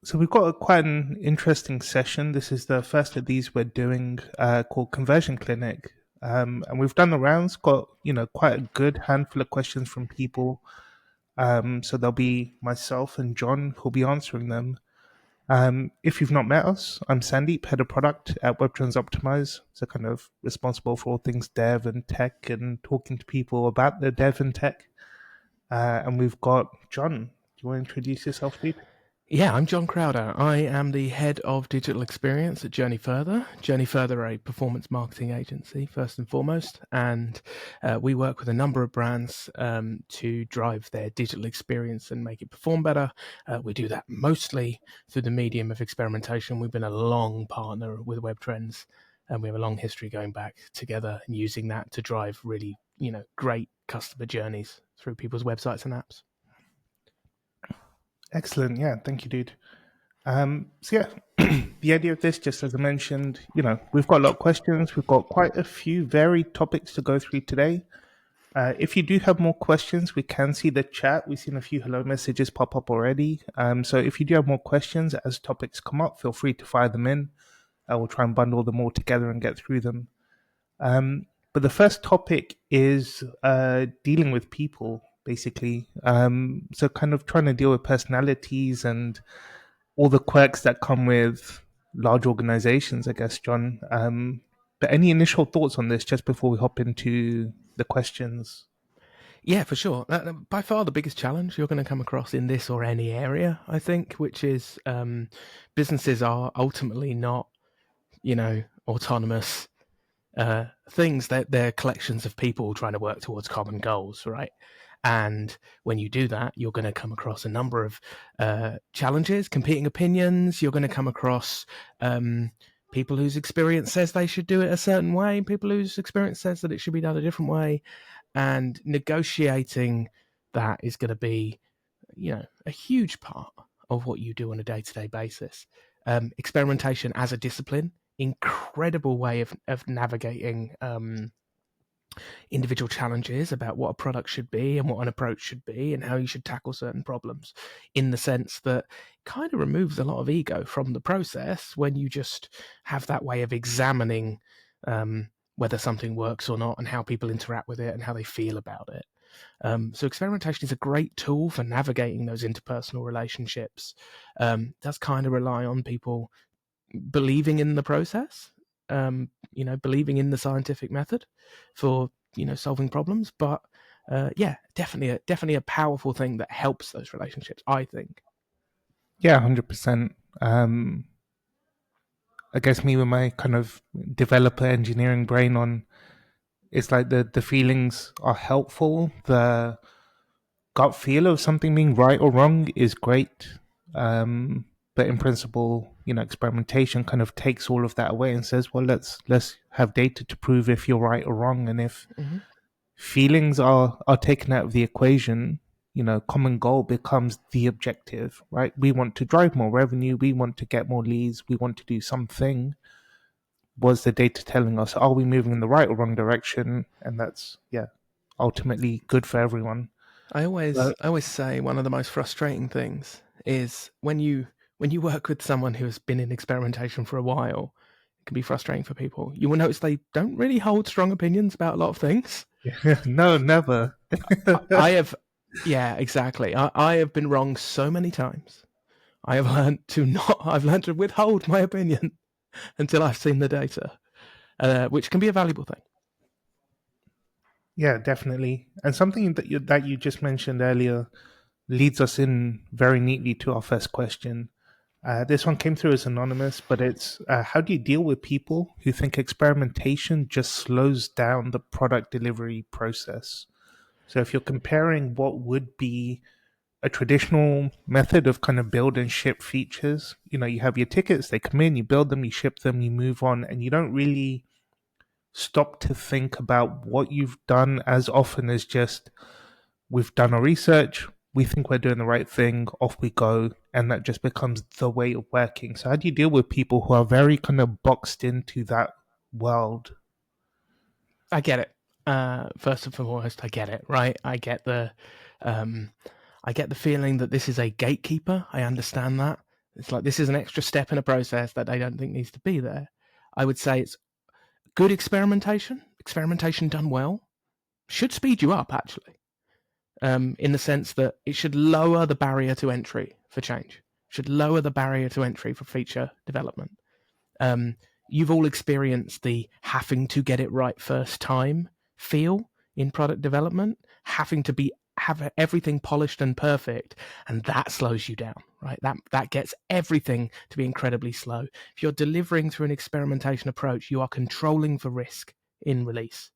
So we've got quite an interesting session. This is the first of these we're doing called Conversion Clinic. And we've done the rounds, got, quite a good handful of questions from people. So there'll be myself and John who'll be answering them. If you've not met us, I'm Sandeep, head of product at Webtrends Optimize. So kind of responsible for all things dev and tech and talking to people about the dev and tech. And we've got John. Do you want to introduce yourself, dude? Yeah, I'm Jon Crowder. I am the head of digital experience at Journey Further. Journey Further, a performance marketing agency, first and foremost, and we work with a number of brands to drive their digital experience and make it perform better. We do that mostly through the medium of experimentation. We've been a long partner with Webtrends, and we have a long history going back together and using that to drive really, great customer journeys through people's websites and apps. Excellent. Yeah, thank you, dude. So yeah, the idea of this, just as I mentioned, we've got a lot of questions. We've got quite a few varied topics to go through today. If you do have more questions, we can see the chat. We've seen a few hello messages pop up already. So if you do have more questions as topics come up, feel free to fire them in. We'll try and bundle them all together and get through them. But the first topic is dealing with people, basically. So kind of trying to deal with personalities and all the quirks that come with large organizations, I guess, John. But any initial thoughts on this just before we hop into the questions? Yeah, for sure. By far the biggest challenge you're going to come across in this or any area, I think, which is businesses are ultimately not, autonomous things. They're collections of people trying to work towards common goals, right? And when you do that, you're going to come across a number of challenges, competing opinions. You're going to come across people whose experience says they should do it a certain way, people whose experience says that it should be done a different way. And negotiating that is going to be, a huge part of what you do on a day-to-day basis. Experimentation as a discipline, incredible way of navigating individual challenges about what a product should be and what an approach should be and how you should tackle certain problems, in the sense that kind of removes a lot of ego from the process when you just have that way of examining whether something works or not and how people interact with it and how they feel about it. So experimentation is a great tool for navigating those interpersonal relationships. Does kind of rely on people believing in the process, believing in the scientific method for solving problems. But yeah, definitely a powerful thing that helps those relationships, I think. Yeah, 100%. I guess me with my kind of developer engineering brain on, it's like the feelings are helpful. The gut feel of something being right or wrong is great. But in principle, experimentation kind of takes all of that away and says, well, let's have data to prove if you're right or wrong. And if Mm-hmm. feelings are taken out of the equation, common goal becomes the objective, right? We want to drive more revenue, we want to get more leads, we want to do something. Was the data telling us, are we moving in the right or wrong direction? And that's, yeah, ultimately good for everyone. I always say one of the most frustrating things is when you work with someone who has been in experimentation for a while. It can be frustrating for people. You will notice they don't really hold strong opinions about a lot of things. No, never. I have, yeah, exactly. I have been wrong so many times. I have learned to not. I've learned to withhold my opinion until I've seen the data, which can be a valuable thing. Yeah, definitely. And something that you just mentioned earlier leads us in very neatly to our first question. This one came through as anonymous, but it's how do you deal with people who think experimentation just slows down the product delivery process? So if you're comparing what would be a traditional method of kind of build and ship features, you have your tickets, they come in, you build them, you ship them, you move on, and you don't really stop to think about what you've done as often as just we've done our research, we think we're doing the right thing, off we go, and that just becomes the way of working. So how do you deal with people who are very kind of boxed into that world? I get it. First and foremost, I get it. Right, um, I get the feeling that this is a gatekeeper. I understand that. It's like this is an extra step in a process that they don't think needs to be there. I would say it's good experimentation done well, should speed you up actually, in the sense that it should lower the barrier to entry for change, should lower the barrier to entry for feature development. You've all experienced the having to get it right first time feel in product development, having to have everything polished and perfect, and that slows you down, right? That gets everything to be incredibly slow. If you're delivering through an experimentation approach, you are controlling for risk in release.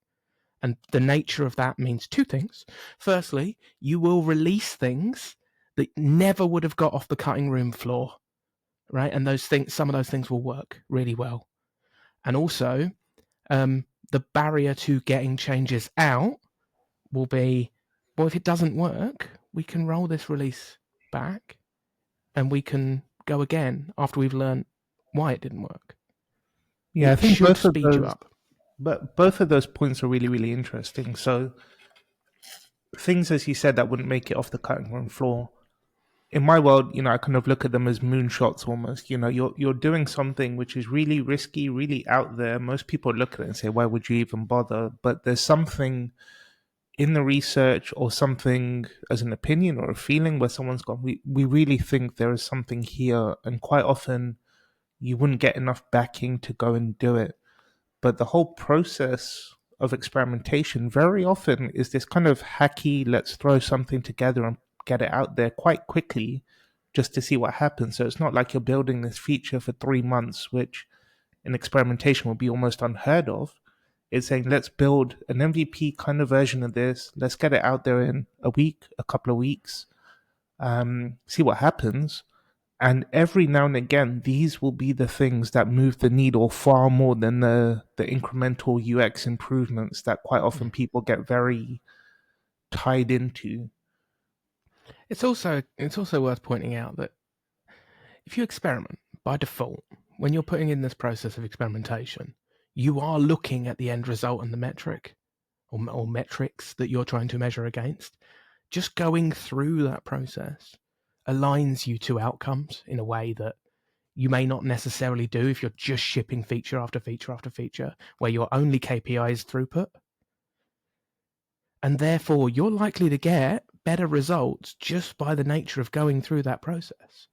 And the nature of that means two things. Firstly, you will release things that never would have got off the cutting room floor, right? And some of those things will work really well. And also, the barrier to getting changes out will be, well, if it doesn't work, we can roll this release back and we can go again after we've learned why it didn't work. Yeah, I It think should speed you up. but both of those points are really, really interesting. So things, as you said, that wouldn't make it off the cutting room floor. In my world, I kind of look at them as moonshots almost. You're doing something which is really risky, really out there. Most people look at it and say, "Why would you even bother?" But there's something in the research or something as an opinion or a feeling where someone's gone, we really think there is something here. And quite often you wouldn't get enough backing to go and do it. But the whole process of experimentation very often is this kind of hacky, let's throw something together and get it out there quite quickly just to see what happens. So it's not like you're building this feature for 3 months, which in experimentation would be almost unheard of. It's saying, let's build an MVP kind of version of this. Let's get it out there in a week, a couple of weeks, see what happens. And every now and again, these will be the things that move the needle far more than the incremental UX improvements that quite often people get very tied into. It's also worth pointing out that if you experiment by default, when you're putting in this process of experimentation, you are looking at the end result and the metric or metrics that you're trying to measure against. Just going through that process aligns you to outcomes in a way that you may not necessarily do if you're just shipping feature after feature after feature, where your only KPI is throughput. And therefore, you're likely to get better results just by the nature of going through that process,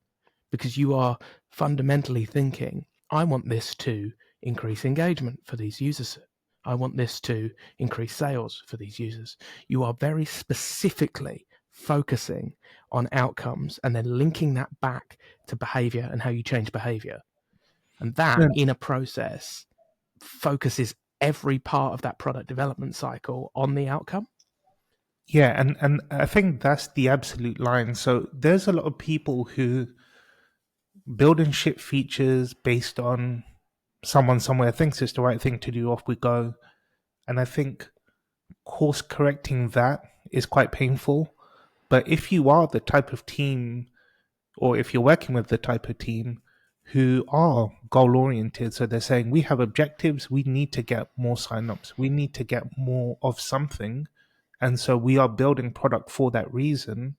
because you are fundamentally thinking, I want this to increase engagement for these users. I want this to increase sales for these users. You are very specifically focusing on outcomes and then linking that back to behavior and how you change behavior. And that, Yeah, in a process, focuses every part of that product development cycle on the outcome. yeah, and I think that's the absolute line. So there's a lot of people who build and ship features based on someone somewhere thinks it's the right thing to do, off we go. And I think course correcting that is quite painful. But if you are the type of team, or if you're working with the type of team who are goal oriented, so they're saying, we have objectives, we need to get more signups, we need to get more of something, and so we are building product for that reason.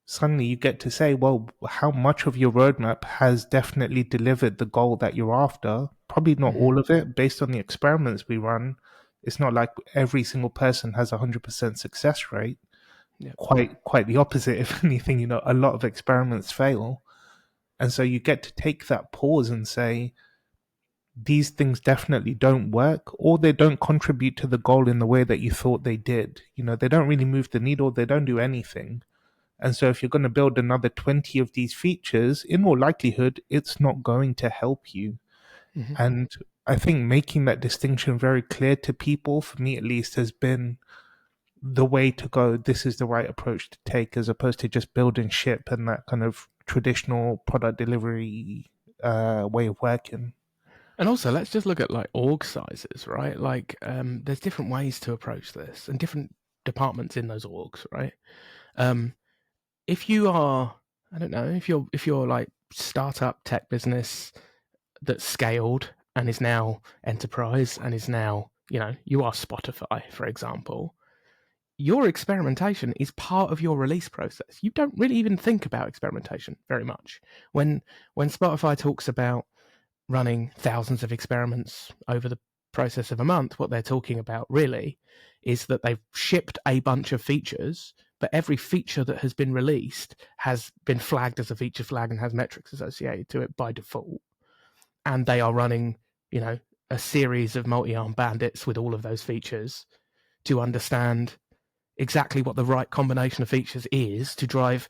Suddenly you get to say, well, how much of your roadmap has definitely delivered the goal that you're after? Probably not all of it. Based on the experiments we run, it's not like every single person has 100% success rate. Yep. Quite the opposite. If anything, a lot of experiments fail. And so you get to take that pause and say, these things definitely don't work, or they don't contribute to the goal in the way that you thought they did. They don't really move the needle, they don't do anything. And so if you're going to build another 20 of these features, in all likelihood, it's not going to help you. Mm-hmm. And I think making that distinction very clear to people, for me at least, has been the way to go. This is the right approach to take, as opposed to just build and ship and that kind of traditional product delivery way of working. And also, let's just look at like org sizes, right? Like, there's different ways to approach this, and different departments in those orgs, right? If you are, I don't know, if you're like startup tech business that's scaled and is now enterprise and is now, you are Spotify, for example, your experimentation is part of your release process. You don't really even think about experimentation very much. When Spotify talks about running thousands of experiments over the process of a month, what they're talking about really is that they've shipped a bunch of features, but every feature that has been released has been flagged as a feature flag and has metrics associated to it by default. And they are running, a series of multi-arm bandits with all of those features to understand exactly what the right combination of features is to drive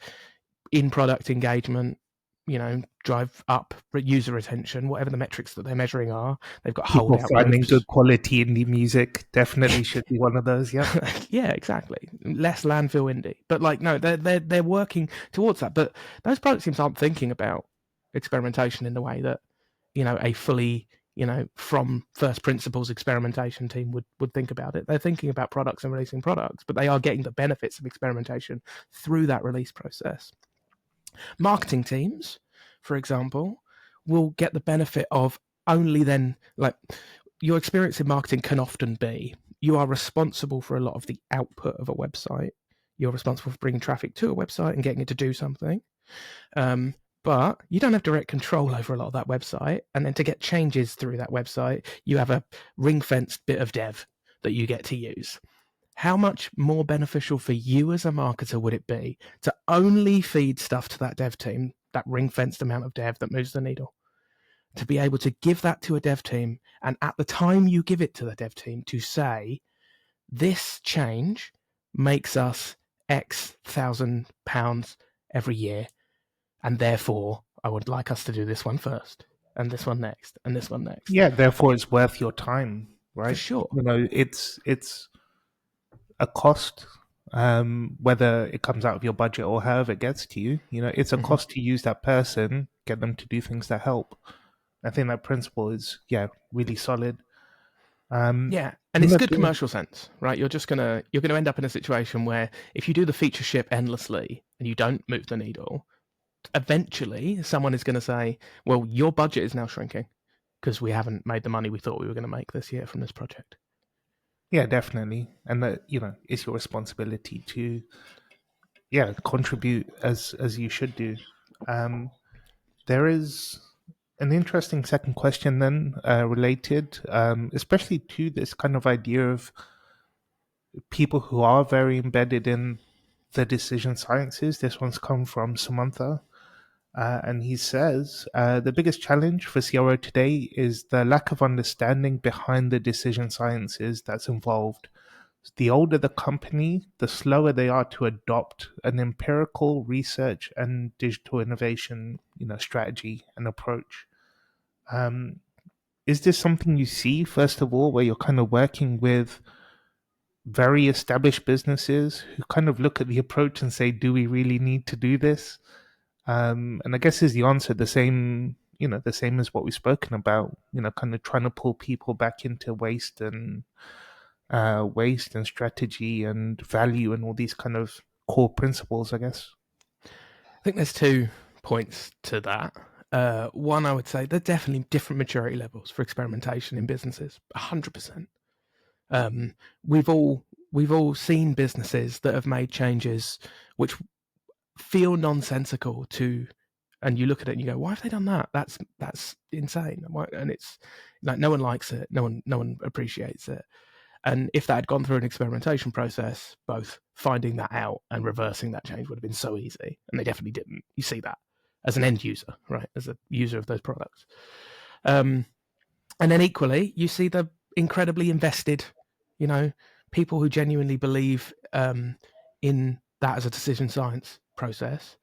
in-product engagement, drive up user retention, whatever the metrics that they're measuring are. They've got People holdout finding groups. good quality indie music definitely should be one of those. Yeah. Yeah, exactly. Less landfill indie, but no, they're working towards that. But those product teams aren't thinking about experimentation in the way that a fully from first principles experimentation team would think about it. They're thinking about products and releasing products, but they are getting the benefits of experimentation through that release process. Marketing teams, for example, will get the benefit of only then, your experience in marketing can often be you are responsible for a lot of the output of a website. You're responsible for bringing traffic to a website and getting it to do something. But you don't have direct control over a lot of that website. And then to get changes through that website, you have a ring-fenced bit of dev that you get to use. How much more beneficial for you as a marketer would it be to only feed stuff to that dev team, that ring-fenced amount of dev that moves the needle, to be able to give that to a dev team, and at the time you give it to the dev team to say, this change makes us X £1,000 every year, and therefore I would like us to do this one first, and this one next, and this one next. Yeah, therefore it's worth your time, right? For sure. It's a cost, whether it comes out of your budget or however it gets to you. It's a cost to use that person, get them to do things that help. I think that principle is really solid. Yeah, and it's good commercial sense, right? You're gonna end up in a situation where if you do the feature ship endlessly and you don't move the needle, eventually someone is going to say, well, your budget is now shrinking because we haven't made the money we thought we were going to make this year from this project. Yeah, definitely. And that, it's your responsibility to contribute as you should do. There is an interesting second question then, related, especially to this kind of idea of people who are very embedded in the decision sciences. This one's come from Samantha. And he says, the biggest challenge for CRO today is the lack of understanding behind the decision sciences that's involved. The older the company, the slower they are to adopt an empirical research and digital innovation, strategy and approach. Is this something you see, first of all, where you're kind of working with very established businesses who kind of look at the approach and say, do we really need to do this? And I guess is the answer the same, the same as what we've spoken about, kind of trying to pull people back into waste and strategy and value and all these kind of core principles, I guess. I think there's 2 points to that. One, I would say there are definitely different maturity levels for experimentation in businesses, 100%. We've all seen businesses that have made changes which feel nonsensical to, and you look at it and you go, why have they done that? That's insane. And it's like no one likes it, no one appreciates it. And if that had gone through an experimentation process, both finding that out and reversing that change would have been so easy. And they definitely didn't. You see that as an end user, right? As a user of those products. And then equally, you see the incredibly invested, people who genuinely believe in that as a decision science process,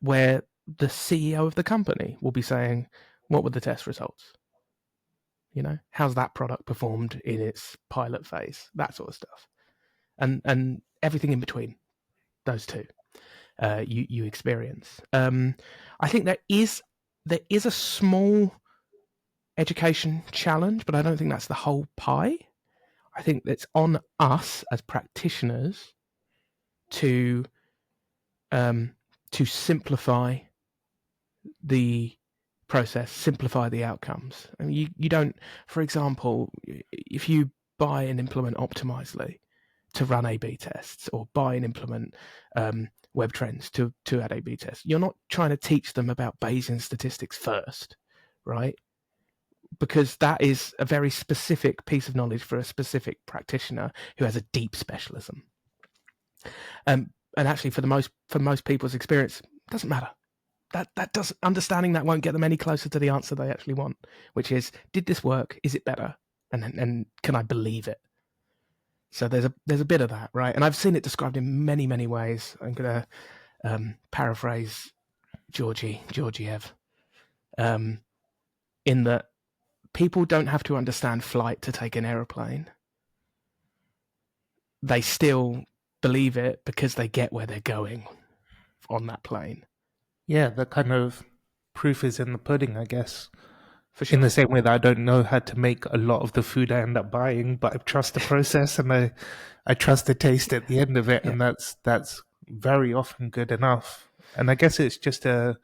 where the CEO of the company will be saying, what were the test results? How's that product performed in its pilot phase? That sort of stuff. And everything in between those two, you experience. I think there is a small education challenge, but I don't think that's the whole pie. I think it's on us as practitioners to simplify the process, simplify the outcomes. I mean, you don't, for example, if you buy and implement Optimizely, to run A/B tests or buy and implement Webtrends to add A/B tests. You're not trying to teach them about Bayesian statistics first, right? Because that is a very specific piece of knowledge for a specific practitioner who has a deep specialism. And actually, for most people's experience, it doesn't matter. That does understanding that won't get them any closer to the answer they actually want, which is, did this work? Is it better? And can I believe it? So there's a bit of that, right? And I've seen it described in many, many ways. I'm going to paraphrase Georgiev, in that people don't have to understand flight to take an aeroplane. They still believe it because they get where they're going on that plane. Yeah, the kind of proof is in the pudding, I guess. For sure. In the same way that I don't know how to make a lot of the food I end up buying, but I trust the process and I trust the taste at the end of it, Yeah. and that's very often good enough. And I guess it's just a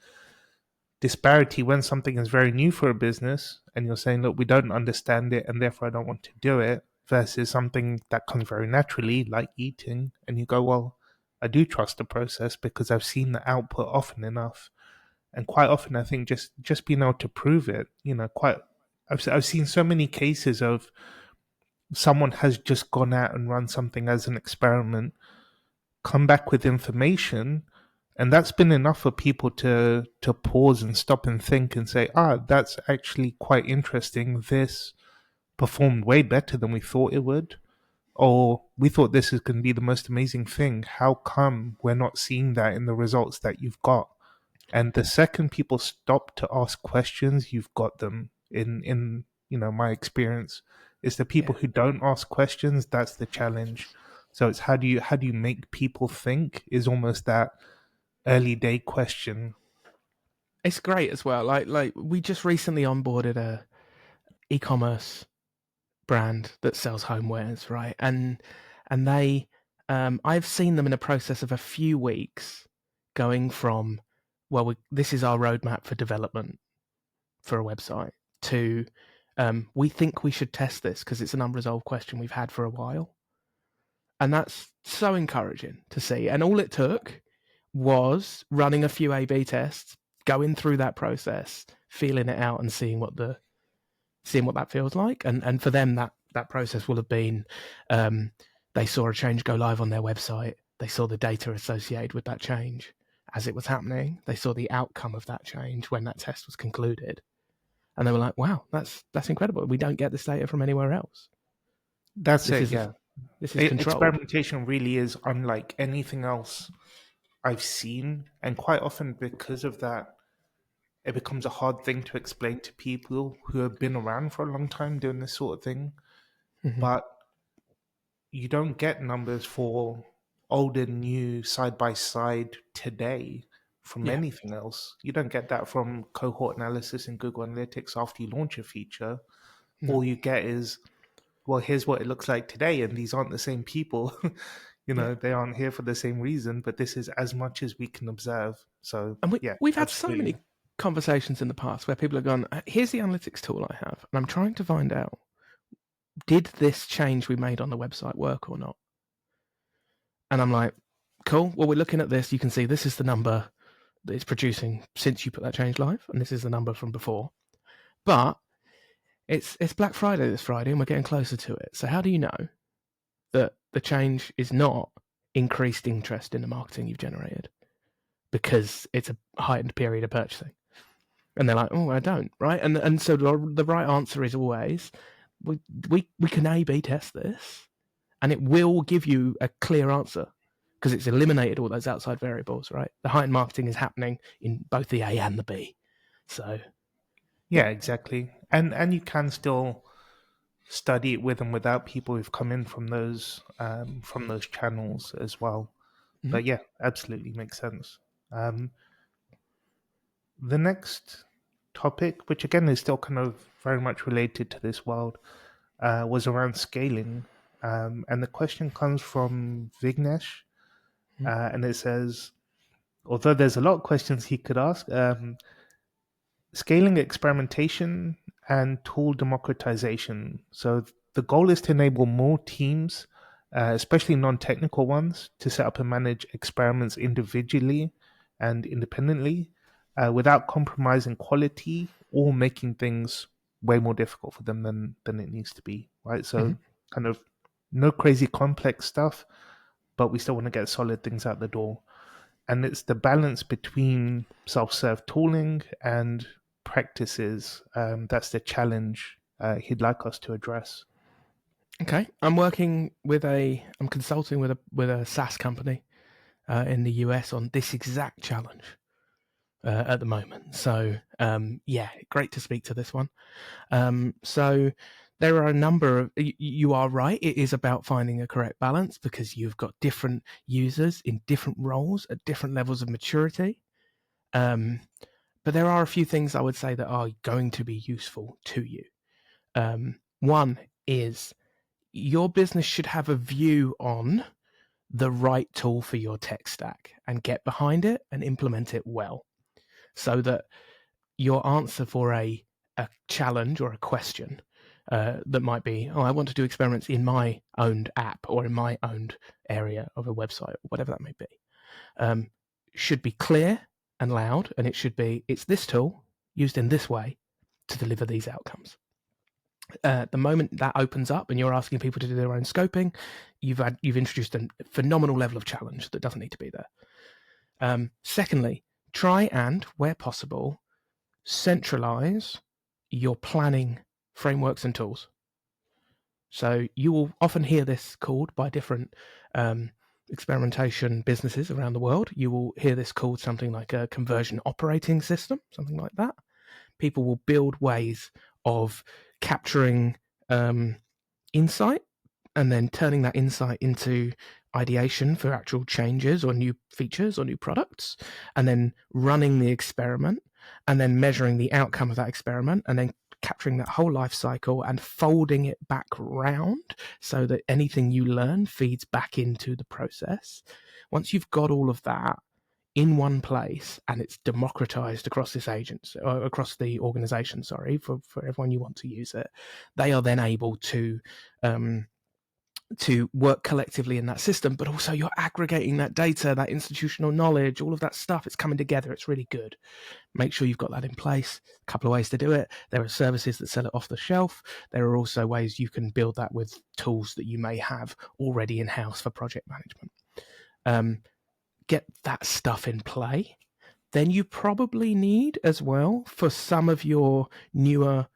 disparity when something is very new for a business and you're saying, look, we don't understand it and therefore I don't want to do it, versus something that comes very naturally, like eating, and you go, well, I do trust the process because I've seen the output often enough. And quite often, I think just being able to prove it, I've seen so many cases of someone has just gone out and run something as an experiment, come back with information, and that's been enough for people to pause and stop and think and say, that's actually quite interesting. This performed way better than we thought it would. Or we thought this is going to be the most amazing thing. How come we're not seeing that in the results that you've got? And the second people stop to ask questions, you've got them. In my experience, it's the people who don't ask questions that's the challenge. So it's how do you make people think is almost that early day question. It's great as well. Like we just recently onboarded a e-commerce brand that sells homewares, right? And they, I've seen them in a process of a few weeks going from, well, this is our roadmap for development for a website, to we think we should test this because it's an unresolved question we've had for a while. And that's so encouraging to see. And all it took was running a few A/B tests, going through that process, feeling it out, and seeing what that feels like. And for them, that process will have been, they saw a change go live on their website. They saw the data associated with that change as it was happening. They saw the outcome of that change when that test was concluded. And they were like, wow, that's incredible. We don't get this data from anywhere else. That's This it, is yeah. this is controlled. Experimentation really is unlike anything else I've seen. And quite often, because of that, it becomes a hard thing to explain to people who have been around for a long time doing this sort of thing. Mm-hmm. But you don't get numbers for old and new side by side today from Yeah. anything else. You don't get that from cohort analysis in Google Analytics after you launch a feature. No. All you get is, well, here's what it looks like today, and these aren't the same people. Yeah. They aren't here for the same reason, but this is as much as we can observe. So, And yeah, we've had so absolutely. many conversations in the past where people have gone, here's the analytics tool I have, and I'm trying to find out, did this change we made on the website work or not? And I'm like, cool. Well, we're looking at this. You can see this is the number that it's producing since you put that change live, and this is the number from before. But it's Black Friday this Friday, and we're getting closer to it. So how do you know that the change is not increased interest in the marketing you've generated because it's a heightened period of purchasing? And they're like, oh, I don't, right? And so the right answer is always, we can A/B test this, and it will give you a clear answer because it's eliminated all those outside variables, right? The heightened marketing is happening in both the A and the B. So Yeah, exactly. And you can still study it with and without people who've come in from those channels as well. mhm. But yeah, absolutely makes sense. The next topic, which again is still kind of very much related to this world, was around scaling. And the question comes from Vignesh, Mhm. and it says, although there's a lot of questions he could ask, scaling experimentation and tool democratization. So the goal is to enable more teams especially non-technical ones, to set up and manage experiments individually and independently, without compromising quality or making things way more difficult for them than it needs to be, right? Hmm. So kind of no crazy complex stuff, but we still want to get solid things out the door. And it's the balance between self-serve tooling and practices, that's the challenge he'd like us to address. Okay, I'm consulting with a SaaS company in the US on this exact challenge at the moment. So yeah, great to speak to this one. So there are a number of, you are right, it is about finding a correct balance because you've got different users in different roles at different levels of maturity. Um, but there are a few things I would say that are going to be useful to you. One is your business should have a view on the right tool for your tech stack and get behind it and implement it well so that your answer for a challenge or a question that might be, oh, I want to do experiments in my owned app or in my owned area of a website or whatever that may be, um, should be clear and loud, and it should be, it's this tool used in this way to deliver these outcomes. The moment that opens up and you're asking people to do their own scoping, you've introduced a phenomenal level of challenge that doesn't need to be there. Secondly, try and, where possible, centralize your planning frameworks and tools. So you will often hear this called by different experimentation businesses around the world. You will hear this called something like a conversion operating system, something like that. People will build ways of capturing insight and then turning that insight into ideation for actual changes or new features or new products, and then running the experiment and then measuring the outcome of that experiment and then capturing that whole life cycle and folding it back round so that anything you learn feeds back into the process. Once you've got all of that in one place and it's democratized across this agent or across the organization, for everyone you want to use it, they are then able to work collectively in that system, but also you're aggregating that data, that institutional knowledge, all of that stuff. It's coming together. It's really good. Make sure you've got that in place. A couple of ways to do it. There are services that sell it off the shelf. There are also ways you can build that with tools that you may have already in house for project management. Get that stuff in play. Then you probably need as well, for some of your newer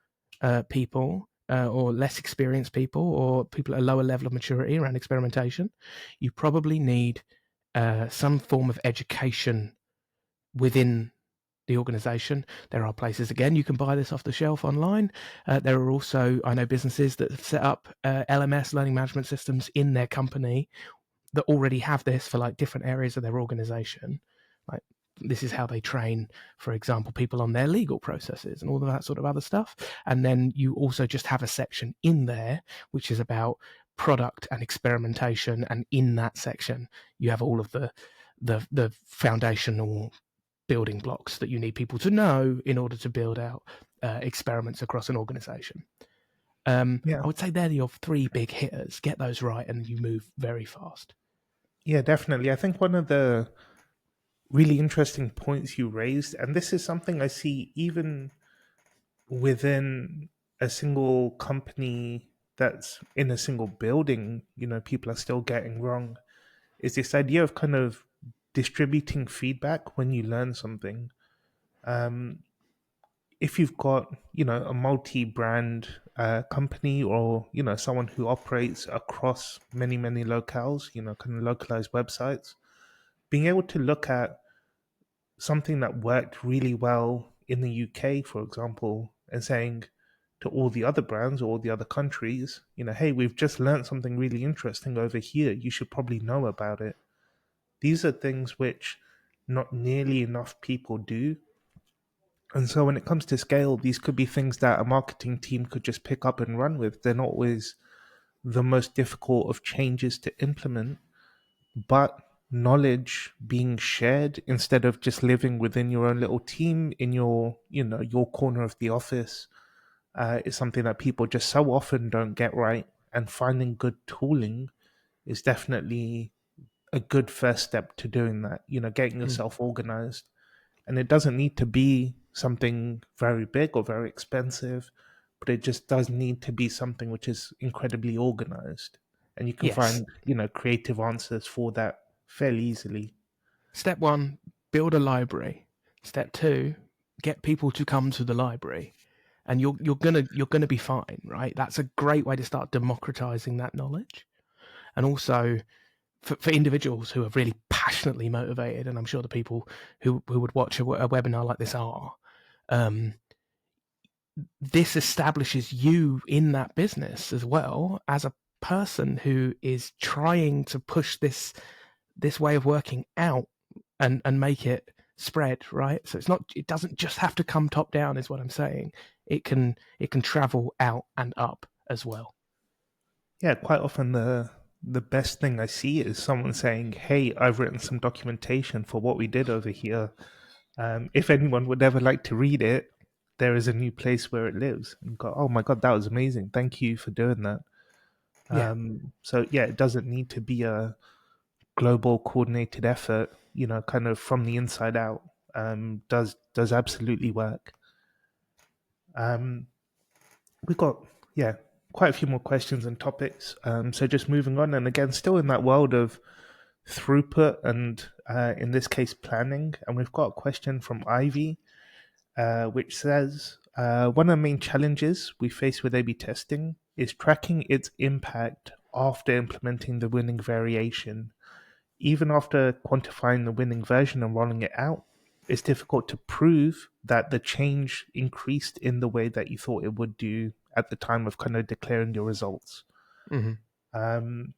people or less experienced people or people at a lower level of maturity around experimentation, you probably need some form of education within the organization. There are places, again, you can buy this off the shelf online. There are also, I know, businesses that have set up LMS, learning management systems, in their company that already have this for like different areas of their organization. Like, this is how they train, for example, people on their legal processes and all of that sort of other stuff. And then you also just have a section in there which is about product and experimentation, and in that section you have all of the foundational building blocks that you need people to know in order to build out experiments across an organization. Yeah. I would say they're your three big hitters. Get those right and you move very fast. Yeah, definitely. I think one of the really interesting points you raised, and this is something I see even within a single company that's in a single building, people are still getting wrong, is this idea of kind of distributing feedback when you learn something. Um, if you've got, a multi-brand company, or, someone who operates across many, many locales, kind of localized websites, being able to look at something that worked really well in the UK, for example, and saying to all the other brands or all the other countries, hey, we've just learned something really interesting over here. You should probably know about it. These are things which not nearly enough people do. And so when it comes to scale, these could be things that a marketing team could just pick up and run with. They're not always the most difficult of changes to implement, but knowledge being shared instead of just living within your own little team in your corner of the office is something that people just so often don't get right. And finding good tooling is definitely a good first step to doing that, getting Mm. yourself organized. And it doesn't need to be something very big or very expensive, but it just does need to be something which is incredibly organized. And you can Yes. find, creative answers for that fairly easily. Step one, build a library. Step two, get people to come to the library, and you're gonna be fine, right? That's a great way to start democratizing that knowledge, and also for individuals who are really passionately motivated, and I'm sure the people who would watch a webinar like this are. This establishes you in that business as well as a person who is trying to push this way of working out and make it spread, right? So it doesn't just have to come top down, is what I'm saying. It can travel out and up as well. Yeah, quite often the best thing I see is someone saying, "Hey, I've written some documentation for what we did over here. If anyone would ever like to read it, there is a new place where it lives." And go, "Oh my god, that was amazing! Thank you for doing that." Yeah. So yeah, it doesn't need to be a global coordinated effort. Kind of from the inside out. Does absolutely work. Um, we got yeah quite a few more questions and topics. So just moving on, and again, still in that world of throughput and in this case planning. And we've got a question from Ivy, which says one of the main challenges we face with A/B testing is tracking its impact after implementing the winning variation. Even after quantifying the winning version and rolling it out, it's difficult to prove that the change increased in the way that you thought it would do at the time of kind of declaring your results. Mm-hmm. Um,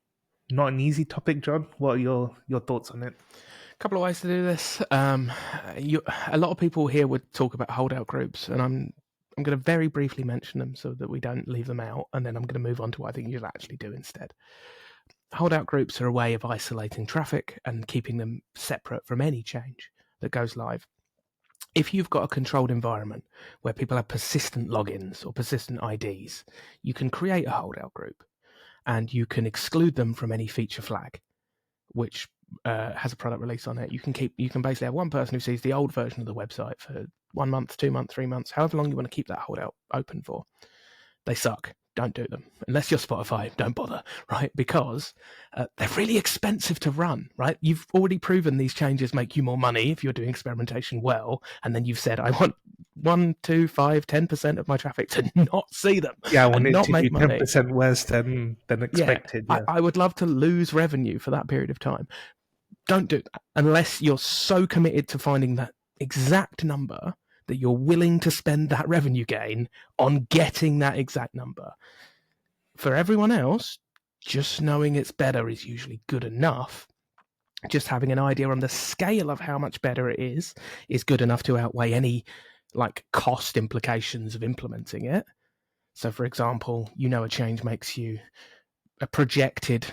Not an easy topic, John. What are your thoughts on it? A couple of ways to do this. A lot of people here would talk about holdout groups, and I'm going to very briefly mention them so that we don't leave them out, and then I'm going to move on to what I think you should actually do instead. Holdout groups are a way of isolating traffic and keeping them separate from any change that goes live. If you've got a controlled environment where people have persistent logins or persistent IDs, you can create a holdout group and you can exclude them from any feature flag, which has a product release on it. You can basically have one person who sees the old version of the website for 1 month, 2 months, 3 months, however long you want to keep that holdout open for. They suck. Don't do them. Unless you're Spotify, don't bother, right? Because they're really expensive to run, right? You've already proven these changes make you more money if you're doing experimentation well. And then you've said, I want 1, 2, 5, 10% of my traffic to not see them Yeah, I want and it not to do make money. 10% worse than Yeah, expected. Yeah. I would love to lose revenue for that period of time. Don't do that unless you're so committed to finding that exact number that you're willing to spend that revenue gain on getting that exact number. For everyone else, just knowing it's better is usually good enough. Just having an idea on the scale of how much better it is good enough to outweigh any cost implications of implementing it. So, for example, a change makes you a projected,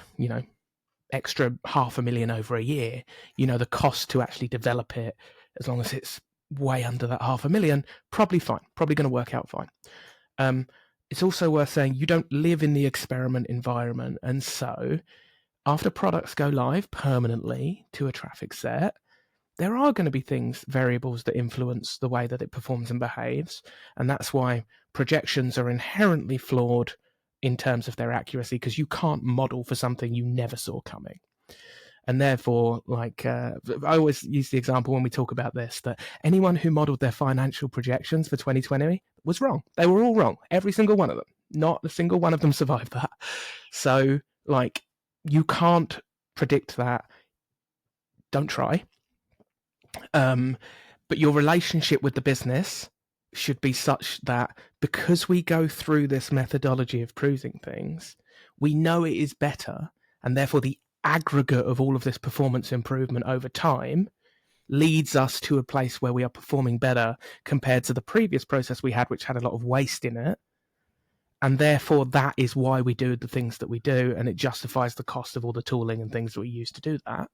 extra 500,000 over a year. The cost to actually develop it, as long as it's way under that 500,000, probably fine, probably going to work out fine. It's also worth saying you don't live in the experiment environment, and so after products go live permanently to a traffic set, there are going to be variables that influence the way that it performs and behaves, and that's why projections are inherently flawed in terms of their accuracy, because you can't model for something you never saw coming. And therefore, I always use the example when we talk about this, that anyone who modeled their financial projections for 2020 was wrong. They were all wrong. Every single one of them. Not a single one of them survived that. So, you can't predict that. Don't try. But your relationship with the business should be such that because we go through this methodology of proving things, we know it is better, and therefore the aggregate of all of this performance improvement over time leads us to a place where we are performing better compared to the previous process we had, which had a lot of waste in it. And therefore, that is why we do the things that we do, and it justifies the cost of all the tooling and things that we use to do that.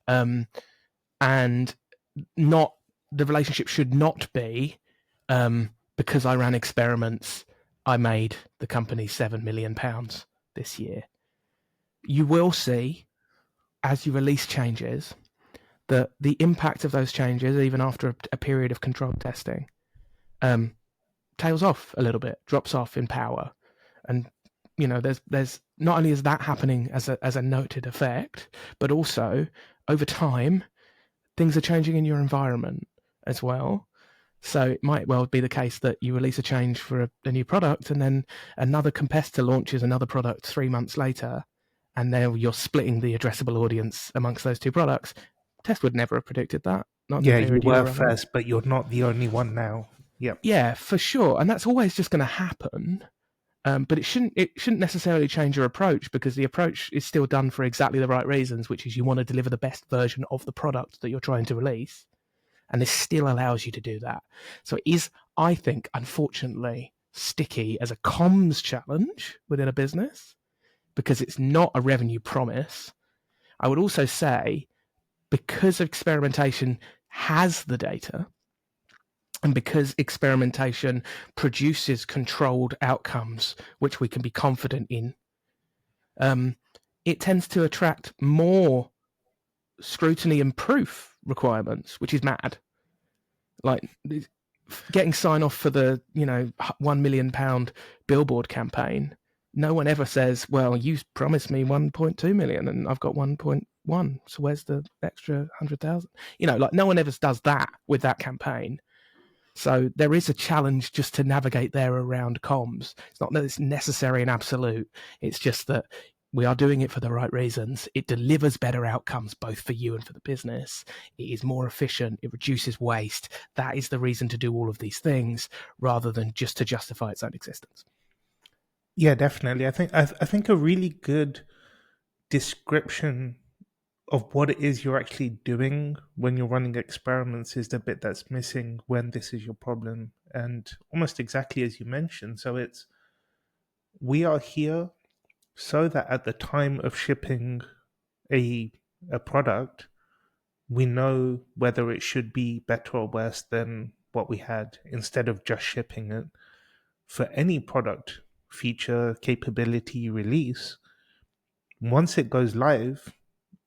And not the relationship should not be because I ran experiments, I made the company £7 million this year. you will see, as you release changes, that the impact of those changes, even after a period of controlled testing, tails off a little bit, drops off in power. And there's not only is that happening as a noted effect, but also over time things are changing in your environment as well. So it might well be the case that you release a change for a new product, and then another competitor launches another product 3 months later, and now you're splitting the addressable audience amongst those two products. Test would never have predicted that, not in the Yeah, you period you were were running. first, but you're not the only one now. Yep. Yeah, for sure, and that's always just going to happen. But it shouldn't necessarily change your approach, because the approach is still done for exactly the right reasons, which is you want to deliver the best version of the product that you're trying to release. And this still allows you to do that. So it is, I think, unfortunately, sticky as a comms challenge within a business, because it's not a revenue promise. I would also say, because experimentation has the data, and because experimentation produces controlled outcomes which we can be confident in, it tends to attract more scrutiny and proof requirements, which is mad. Like getting sign off for the £1 million billboard campaign, no one ever says, well, you promised me 1.2 million and I've got 1.1, so where's the extra 100,000? Like no one ever does that with that campaign. So there is a challenge just to navigate there around comms. It's not that it's necessary and absolute. It's just that we are doing it for the right reasons. It delivers better outcomes both for you and for the business. It is more efficient. It reduces waste. That is the reason to do all of these things, rather than just to justify its own existence. Yeah, definitely. I think a really good description of what it is you're actually doing when you're running experiments is the bit that's missing when this is your problem. And almost exactly as you mentioned. So it's, we are here so that at the time of shipping a product, we know whether it should be better or worse than what we had, instead of just shipping it. For any product, feature, capability, release, once it goes live,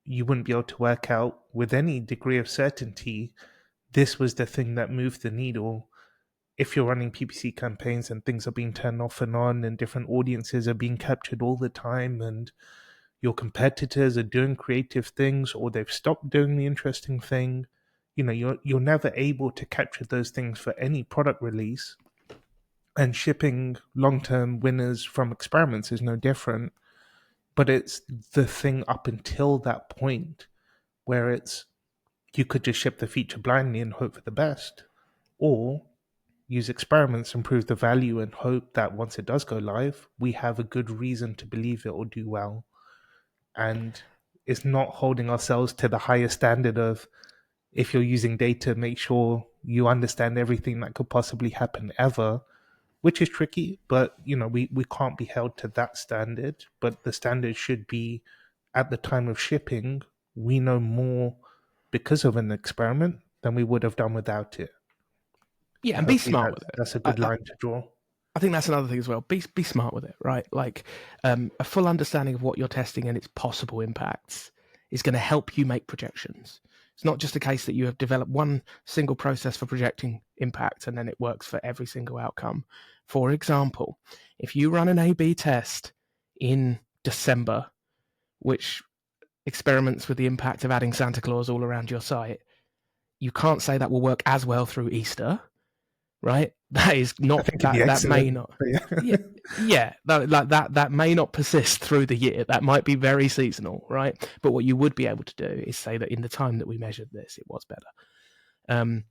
you wouldn't be able to work out with any degree of certainty this was the thing that moved the needle. If you're running PPC campaigns and things are being turned off and on, and different audiences are being captured all the time, and your competitors are doing creative things or they've stopped doing the interesting thing, you're never able to capture those things for any product release. And shipping long-term winners from experiments is no different. But it's the thing up until that point where it's, you could just ship the feature blindly and hope for the best, or use experiments and prove the value and hope that once it does go live, we have a good reason to believe it will do well. And it's not holding ourselves to the higher standard of, if you're using data, make sure you understand everything that could possibly happen ever, which is tricky. But we can't be held to that standard. But the standard should be, at the time of shipping, we know more because of an experiment than we would have done without it. Yeah, and be Hopefully smart with it. that's a good line to draw. I think that's another thing as well. Be smart with it, right? Like a full understanding of what you're testing and its possible impacts is going to help you make projections. It's not just a case that you have developed one single process for projecting impact and then it works for every single outcome. For example, if you run an A/B test in December, which experiments with the impact of adding Santa Claus all around your site, you can't say that will work as well through Easter, right? That is not, I think it'd be that may excellent. not. Yeah. Yeah, that may not persist through the year. That might be very seasonal, right? But what you would be able to do is say that in the time that we measured this, it was better.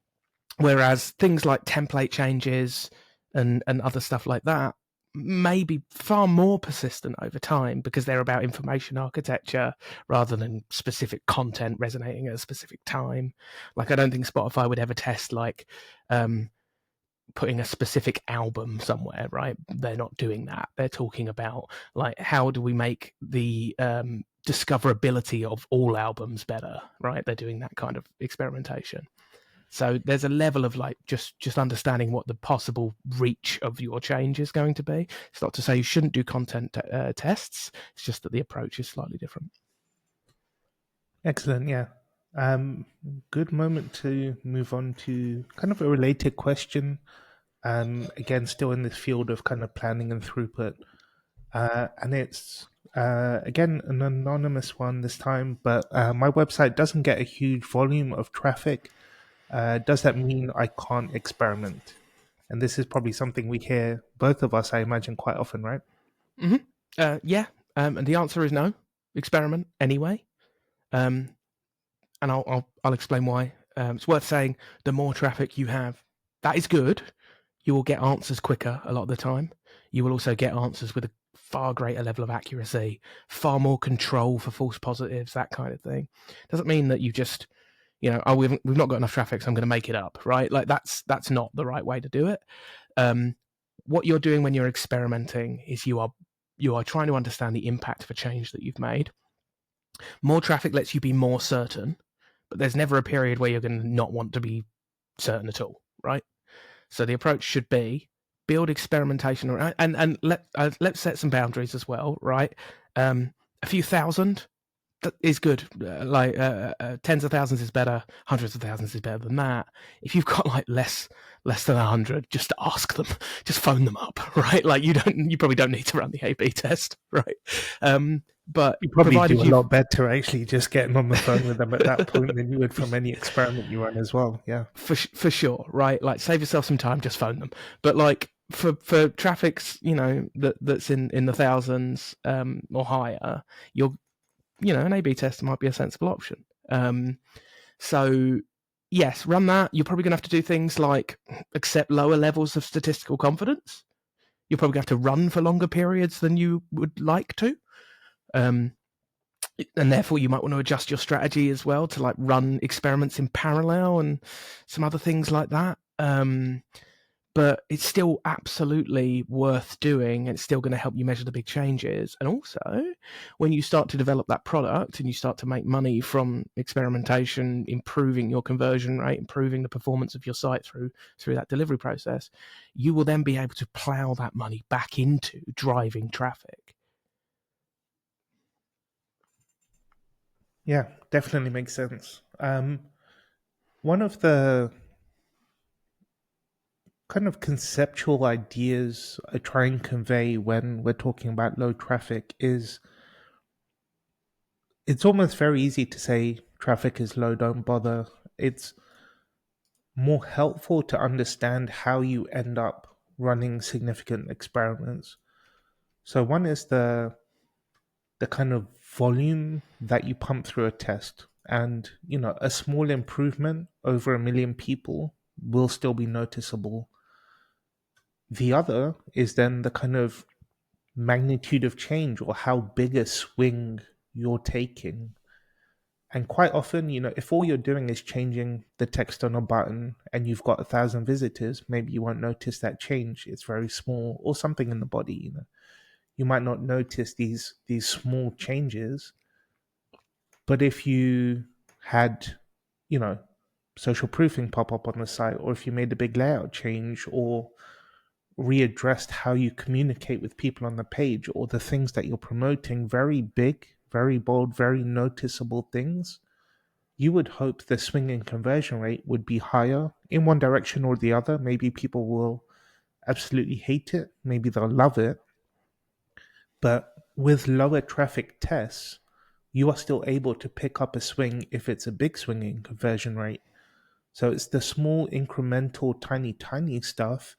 Whereas things like template changes and other stuff like that may be far more persistent over time, because they're about information architecture rather than specific content resonating at a specific time. Like, I don't think Spotify would ever test like putting a specific album somewhere, right? They're not doing that. They're talking about, like, how do we make the discoverability of all albums better, right? They're doing that kind of experimentation. So there's a level of like just understanding what the possible reach of your change is going to be. It's not to say you shouldn't do content tests. It's just that the approach is slightly different. Excellent. Yeah. Um, Good moment to move on to kind of a related question. Again, still in this field of kind of planning and throughput. And it's again an anonymous one this time, but my website doesn't get a huge volume of traffic. Does that mean I can't experiment? And this is probably something we hear, both of us, I imagine, quite often, right? Yeah, and the answer is no. Experiment anyway, and I'll explain why. It's worth saying the more traffic you have, that is good. You will get answers quicker a lot of the time. You will also get answers with a far greater level of accuracy, far more control for false positives, that kind of thing. Doesn't mean that you just, oh, we've not got enough traffic, so I'm going to make it up, right? Like that's not the right way to do it. What you're doing when you're experimenting is you are trying to understand the impact of a change that you've made. More traffic lets you be more certain, but there's never a period where you're going to not want to be certain at all, right? So the approach should be build experimentation around, and let's set some boundaries as well, right? A few thousand is good. Tens of thousands is better. Hundreds of thousands is better than that. If you've got like less than 100, just ask them, just phone them up, right? Like you probably don't need to run the A/B test, right? But You probably provided do a you've lot better actually just getting on the phone with them at that point than you would from any experiment you run as well. Yeah. for sure, right? Like save yourself some time, just phone them. But like for traffic's, that's in the thousands or higher, an A/B test might be a sensible option. So yes, run that. You're probably going to have to do things like accept lower levels of statistical confidence. You're probably going to have to run for longer periods than you would like to. And therefore you might want to adjust your strategy as well to like run experiments in parallel and some other things like that. But it's still absolutely worth doing. It's still going to help you measure the big changes. And also, when you start to develop that product and you start to make money from experimentation, improving your conversion rate, improving the performance of your site through that delivery process, you will then be able to plow that money back into driving traffic. Yeah, definitely makes sense. One of the kind of conceptual ideas I try and convey when we're talking about low traffic is it's almost very easy to say traffic is low, don't bother. It's more helpful to understand how you end up running significant experiments. So one is the kind of volume that you pump through a test, and a small improvement over 1 million people will still be noticeable. The other is then the kind of magnitude of change or how big a swing you're taking. And quite often, if all you're doing is changing the text on a button and you've got 1,000 visitors, maybe you won't notice that change. It's very small, or something in the body. You might not notice these small changes. But if you had, you know, social proofing pop up on the site, or if you made a big layout change, or readdressed how you communicate with people on the page, or the things that you're promoting, very big, very bold, very noticeable things, you would hope the swing in conversion rate would be higher in one direction or the other. Maybe people will absolutely hate it, maybe they'll love it. But with lower traffic tests, you are still able to pick up a swing if it's a big swing in conversion rate. So it's the small, incremental, tiny stuff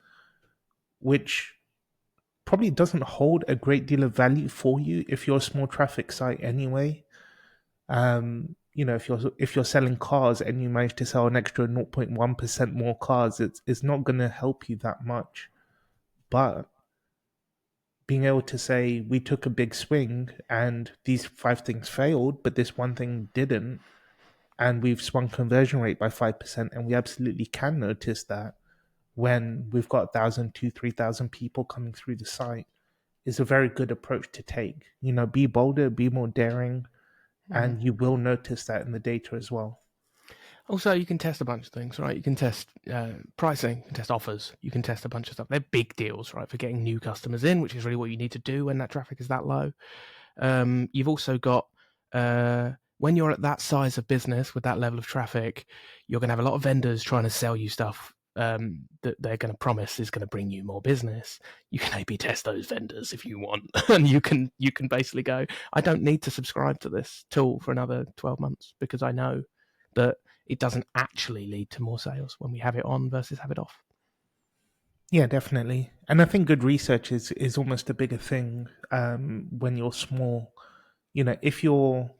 which probably doesn't hold a great deal of value for you if you're a small traffic site anyway. If you're selling cars and you manage to sell an extra 0.1% more cars, it's not going to help you that much. But being able to say we took a big swing and these 5 things failed, but this one thing didn't, and we've swung conversion rate by 5%, and we absolutely can notice that when we've got 1,000, 2,000, 3,000 people coming through the site, is a very good approach to take. Be bolder, be more daring, Mm-hmm. and you will notice that in the data as well. Also, you can test a bunch of things, right? You can test pricing, you can test offers, you can test a bunch of stuff. They're big deals, right, for getting new customers in, which is really what you need to do when that traffic is that low. You've also got when you're at that size of business with that level of traffic, you're going to have a lot of vendors trying to sell you stuff that they're going to promise is going to bring you more business. You can A/B test those vendors if you want, and you can basically go, I don't need to subscribe to this tool for another 12 months because I know that it doesn't actually lead to more sales when we have it on versus have it off. Yeah, definitely. And I think good research is almost a bigger thing when you're small. If you're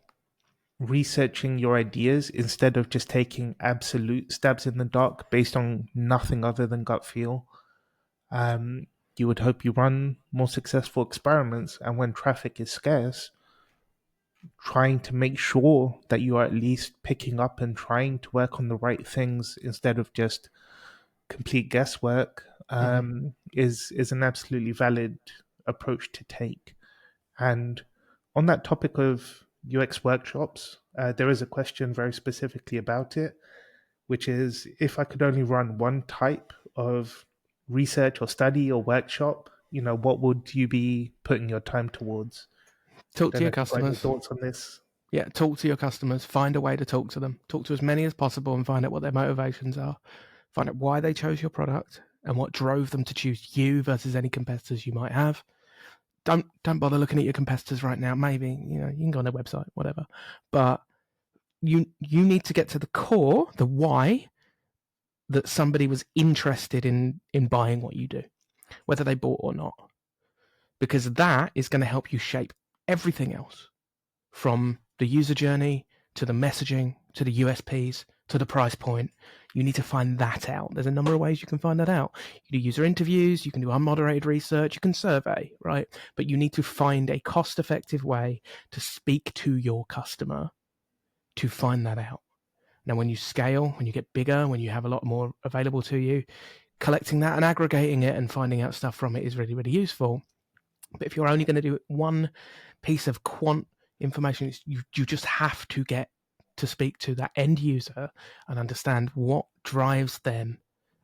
researching your ideas instead of just taking absolute stabs in the dark based on nothing other than gut feel, um, you would hope you run more successful experiments. And when traffic is scarce, trying to make sure that you are at least picking up and trying to work on the right things instead of just complete guesswork Mm-hmm. is an absolutely valid approach to take. And on that topic of UX workshops, there is a question very specifically about it, which is if I could only run one type of research or study or workshop, what would you be putting your time towards? Talk Don't to know your if you've got any customers. thoughts on this. Yeah, talk to your customers. Find a way to talk to them. Talk to as many as possible and find out what their motivations are. Find out why they chose your product and what drove them to choose you versus any competitors you might have. Don't bother looking at your competitors right now. Maybe you can go on their website, whatever. But you need to get to the core, the why that somebody was interested in buying what you do, whether they bought or not, because that is going to help you shape everything else from the user journey to the messaging to the USPs to the price point. You need to find that out. There's a number of ways you can find that out. You can do user interviews, you can do unmoderated research, you can survey, right? But you need to find a cost-effective way to speak to your customer to find that out. Now, when you scale, when you get bigger, when you have a lot more available to you, collecting that and aggregating it and finding out stuff from it is really, really useful. But if you're only going to do one piece of quant information, you just have to get to speak to that end user and understand what drives them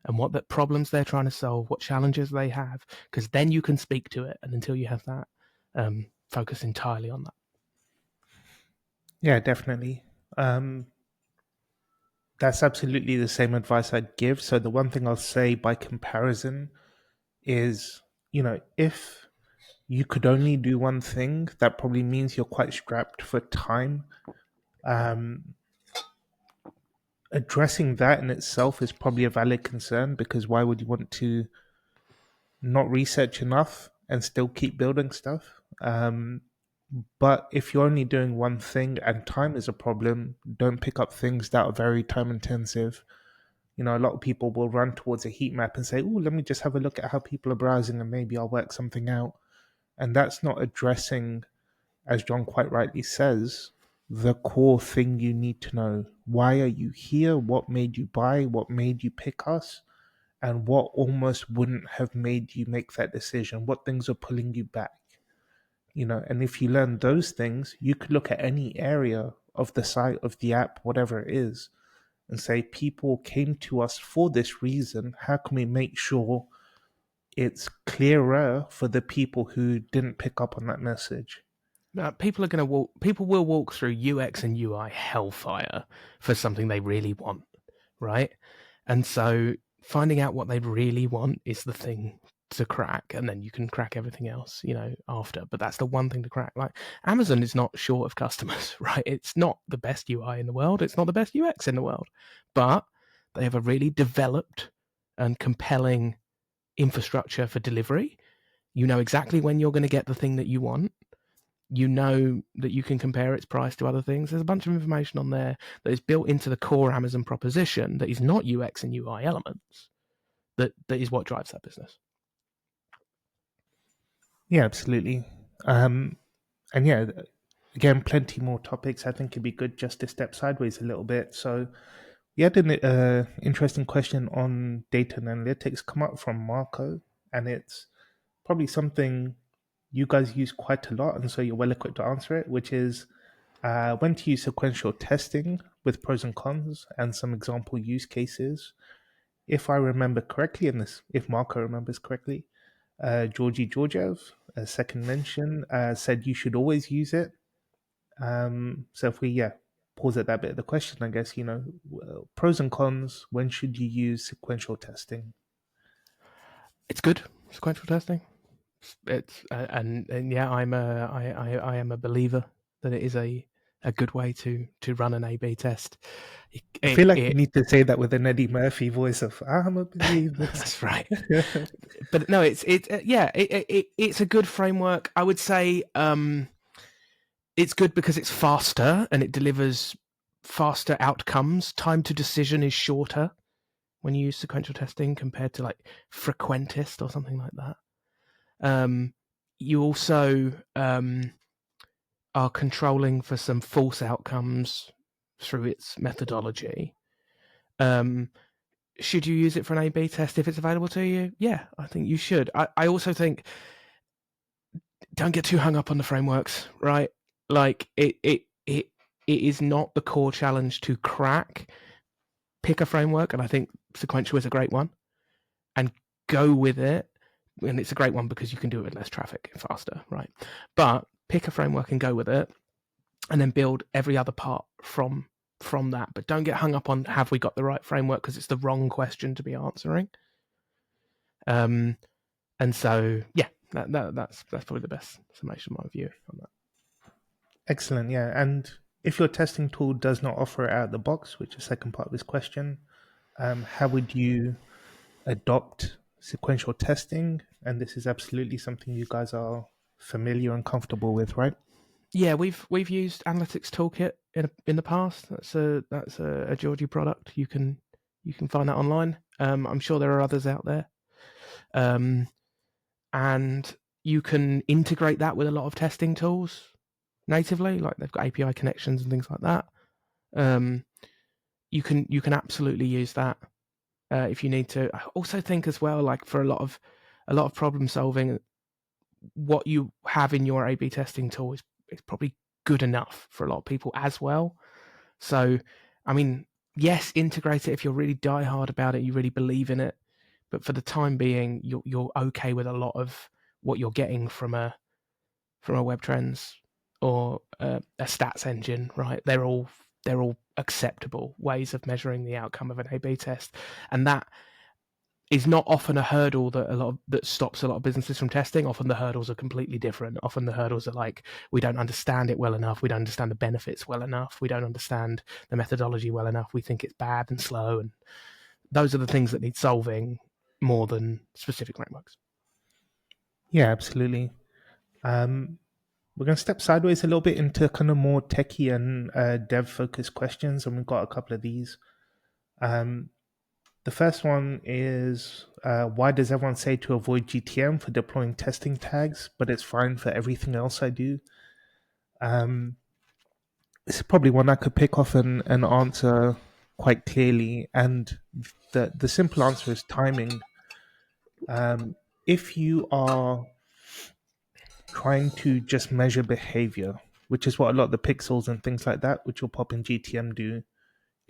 and what the problems they're trying to solve, what challenges they have, because then you can speak to it. And until you have that, focus entirely on that. Yeah, definitely. Um, that's absolutely the same advice I'd give. So the one thing I'll say by comparison is, if you could only do one thing, that probably means you're quite strapped for time. Um, Addressing that in itself is probably a valid concern because why would you want to not research enough and still keep building stuff? But if you're only doing one thing and time is a problem, don't pick up things that are very time intensive. A lot of people will run towards a heat map and say, "Oh, let me just have a look at how people are browsing and maybe I'll work something out." And that's not addressing, as John quite rightly says, the core thing you need to know. Why are you here? What made you buy? What made you pick us? And what almost wouldn't have made you make that decision? What things are pulling you back? And if you learn those things, you could look at any area of the site, of the app, whatever it is, and say, people came to us for this reason. How can we make sure it's clearer for the people who didn't pick up on that message? People are going to walk. People will walk through UX and UI hellfire for something they really want, right? And so finding out what they really want is the thing to crack, and then you can crack everything else, after. But that's the one thing to crack. Like Amazon is not short of customers, right? It's not the best UI in the world. It's not the best UX in the world, but they have a really developed and compelling infrastructure for delivery. You know exactly when you're going to get the thing that you want. You know that you can compare its price to other things. There's a bunch of information on there that is built into the core Amazon proposition that is not UX and UI elements that is what drives that business. Yeah, absolutely. And yeah, again, plenty more topics. I think it'd be good just to step sideways a little bit. So we had an interesting question on data and analytics come up from Marco, and it's probably something you guys use quite a lot, and so you're well equipped to answer it, which is when to use sequential testing with pros and cons and some example use cases. If I remember correctly, and this, if Marco remembers correctly, Georgie Georgiev, a second mention, said you should always use it. So if we, pause at that bit of the question, I guess, pros and cons, when should you use sequential testing? It's good, sequential testing. It's and yeah, I am a believer that it is a good way to run an A/B test. I feel like you It need to say that with an Eddie Murphy voice of "I'm a believer." that's right. But no, it's a good framework. I would say it's good because it's faster and it delivers faster outcomes. Time to decision is shorter when you use sequential testing compared to like frequentist or something like that. You also are controlling for some false outcomes through its methodology. Should you use it for an A/B test if it's available to you? Yeah, I think you should. I also think don't get too hung up on the frameworks, right? Like it is not the core challenge to crack. Pick a framework, and I think sequential is a great one, and go with it. And it's a great one because you can do it with less traffic faster, right? But pick a framework and go with it, and then build every other part from that. But don't get hung up on have we got the right framework because it's the wrong question to be answering. And so yeah, that's probably the best summation of my view on that. Excellent, yeah. And if your testing tool does not offer it out of the box, which is the second part of this question, how would you adopt sequential testing? And this is absolutely something you guys are familiar and comfortable with, right? Yeah, we've used Analytics Toolkit in the past. That's a Georgie product. You can find that online. I'm sure there are others out there, and you can integrate that with a lot of testing tools natively. Like they've got API connections and things like that. You can absolutely use that if you need to. I also think as well, like for a lot of problem solving, what you have in your A/B testing tool is probably good enough for a lot of people as well. So, I mean, yes, integrate it if you're really diehard about it, you really believe in it. But for the time being, you're okay with a lot of what you're getting from a Webtrends or a stats engine, right? They're all acceptable ways of measuring the outcome of an A/B test, and that is not often a hurdle that stops a lot of businesses from testing. Often the hurdles are completely different. Often the hurdles are like, we don't understand it well enough. We don't understand the benefits well enough. We don't understand the methodology well enough. We think it's bad and slow. And those are the things that need solving more than specific frameworks. Yeah, absolutely. We're going to step sideways a little bit into kind of more techie and dev-focused questions, and we've got a couple of these. The first one is, why does everyone say to avoid GTM for deploying testing tags, but it's fine for everything else I do? This is probably one I could pick off and answer quite clearly, and the simple answer is timing. If you are trying to just measure behavior, which is what a lot of the pixels and things like that, which will pop in GTM, do,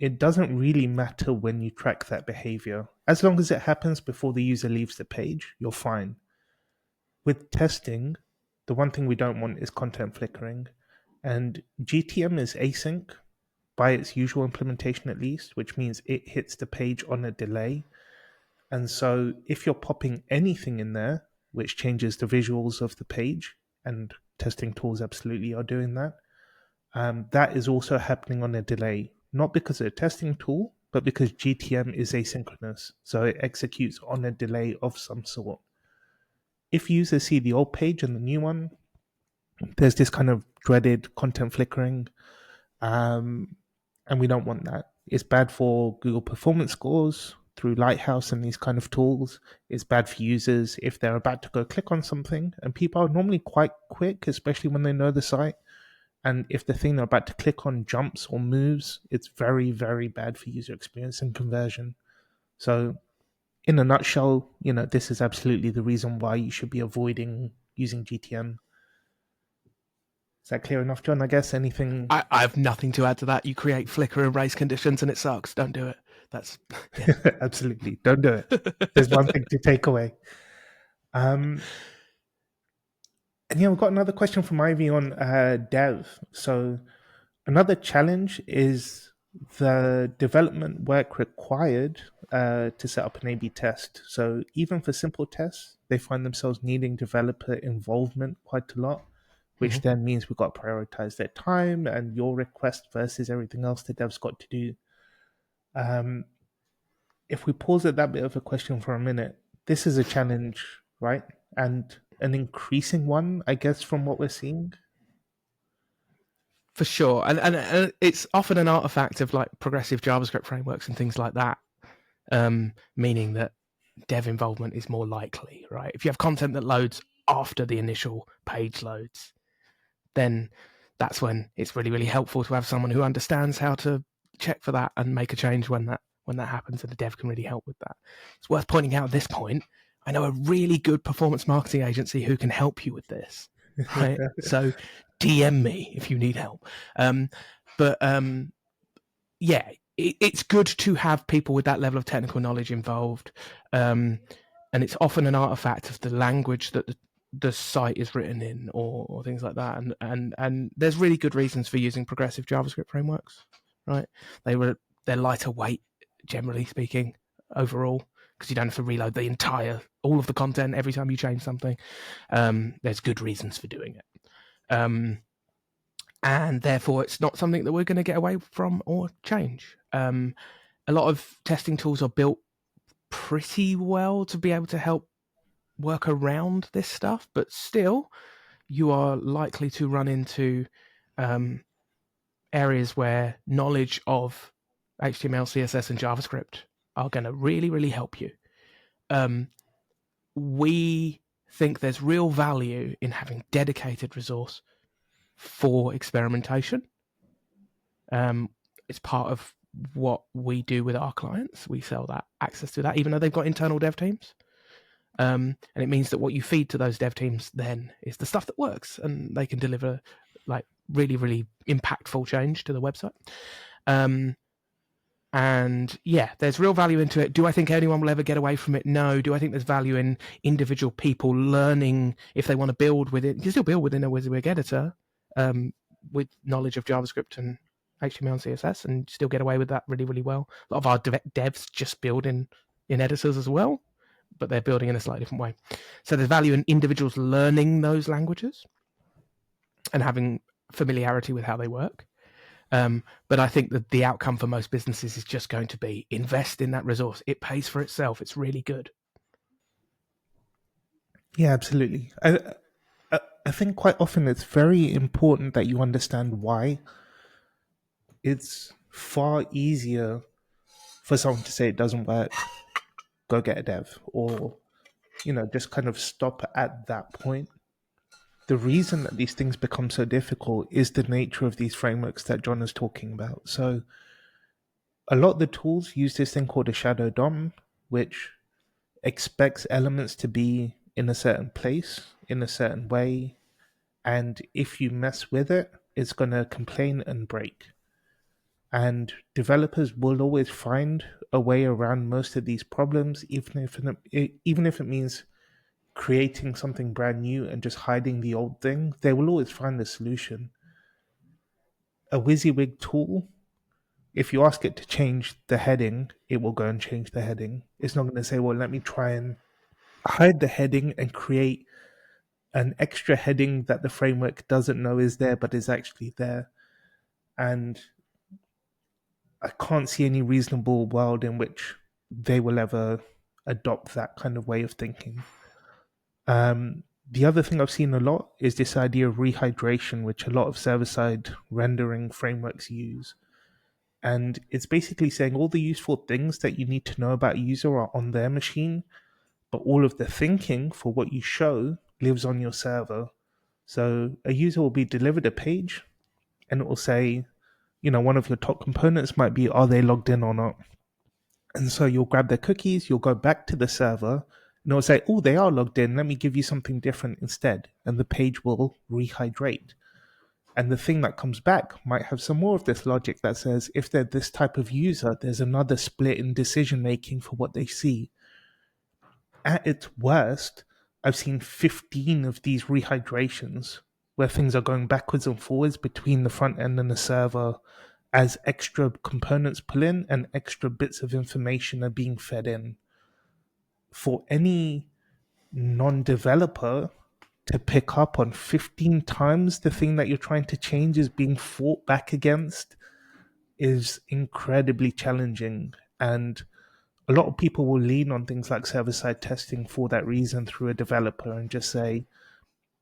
it doesn't really matter when you track that behavior. As long as it happens before the user leaves the page, you're fine. With testing, the one thing we don't want is content flickering. And GTM is async by its usual implementation, at least, which means it hits the page on a delay. And so if you're popping anything in there, which changes the visuals of the page, and testing tools absolutely are doing that, that is also happening on a delay, not because of a testing tool, but because GTM is asynchronous. So it executes on a delay of some sort. If users see the old page and the new one, there's this kind of dreaded content flickering, and we don't want that. It's bad for Google performance scores through Lighthouse and these kind of tools. It's bad for users if they're about to go click on something, and people are normally quite quick, especially when they know the site. And if the thing they're about to click on jumps or moves, it's very, very bad for user experience and conversion. So in a nutshell, this is absolutely the reason why you should be avoiding using GTM. Is that clear enough, John? I guess anything. I have nothing to add to that. You create flicker and race conditions and it sucks. Don't do it. That's yeah. Absolutely. Don't do it. There's one thing to take away. And yeah, we've got another question from Ivy on dev. So another challenge is the development work required to set up an A/B test. So even for simple tests, they find themselves needing developer involvement quite a lot, which then means we've got to prioritize their time and your request versus everything else the dev's got to do. If we pause at that bit of a question for a minute, this is a challenge, right? And an increasing one, I guess, from what we're seeing. For sure. And it's often an artifact of like progressive JavaScript frameworks and things like that, meaning that dev involvement is more likely, right? If you have content that loads after the initial page loads, then that's when it's really, really helpful to have someone who understands how to check for that and make a change when that happens, and the dev can really help with that. It's worth pointing out at this point, I know a really good performance marketing agency who can help you with this, right? So DM me if you need help. Yeah, it's good to have people with that level of technical knowledge involved, and it's often an artifact of the language that the site is written in, or things like that. And there's really good reasons for using progressive JavaScript frameworks, right? They're lighter weight, generally speaking, overall, because you don't have to reload all of the content every time you change something. There's good reasons for doing it. And therefore it's not something that we're going to get away from or change. A lot of testing tools are built pretty well to be able to help work around this stuff, but still you are likely to run into areas where knowledge of HTML, CSS, and JavaScript are going to really, really help you. We think there's real value in having dedicated resource for experimentation. It's part of what we do with our clients. We sell that access to that, even though they've got internal dev teams. And it means that what you feed to those dev teams then is the stuff that works, and they can deliver like really, really impactful change to the website. And yeah, there's real value into it. Do I think anyone will ever get away from it? No. Do I think there's value in individual people learning if they want to build within? You can still build within a WYSIWYG editor with knowledge of JavaScript and HTML and CSS, and still get away with that really, really well. A lot of our devs just build in editors as well, but they're building in a slightly different way. So there's value in individuals learning those languages and having familiarity with how they work. But I think that the outcome for most businesses is just going to be invest in that resource. It pays for itself. It's really good. Yeah, absolutely. I think quite often it's very important that you understand why. It's far easier for someone to say it doesn't work, go get a dev, or just kind of stop at that point. The reason that these things become so difficult is the nature of these frameworks that John is talking about. So a lot of the tools use this thing called a shadow DOM, which expects elements to be in a certain place, in a certain way, and if you mess with it, it's going to complain and break. And developers will always find a way around most of these problems, even if it means creating something brand new and just hiding the old thing. They will always find a solution. A WYSIWYG tool, if you ask it to change the heading, it will go and change the heading. It's not going to say, well, let me try and hide the heading and create an extra heading that the framework doesn't know is there, but is actually there. And I can't see any reasonable world in which they will ever adopt that kind of way of thinking. The other thing I've seen a lot is this idea of rehydration, which a lot of server-side rendering frameworks use. And it's basically saying all the useful things that you need to know about a user are on their machine, but all of the thinking for what you show lives on your server. So a user will be delivered a page, and it will say, one of your top components might be, are they logged in or not? And so you'll grab their cookies, you'll go back to the server, and it'll say, oh, they are logged in. Let me give you something different instead. And the page will rehydrate. And the thing that comes back might have some more of this logic that says if they're this type of user, there's another split in decision making for what they see. At its worst, I've seen 15 of these rehydrations where things are going backwards and forwards between the front end and the server as extra components pull in and extra bits of information are being fed in. For any non developer to pick up on 15 times the thing that you're trying to change is being fought back against is incredibly challenging. And a lot of people will lean on things like server-side testing for that reason through a developer and just say,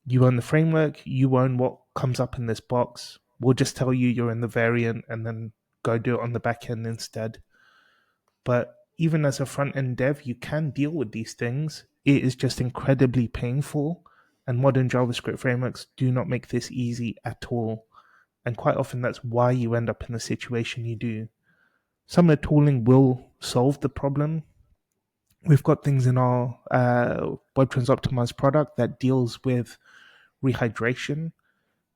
you own the framework, you own what comes up in this box. We'll just tell you you're in the variant and then go do it on the back end instead. But even as a front-end dev, you can deal with these things. It is just incredibly painful, and modern JavaScript frameworks do not make this easy at all. And quite often that's why you end up in the situation you do. Some of the tooling will solve the problem. We've got things in our Webtrends Optimize product that deals with rehydration.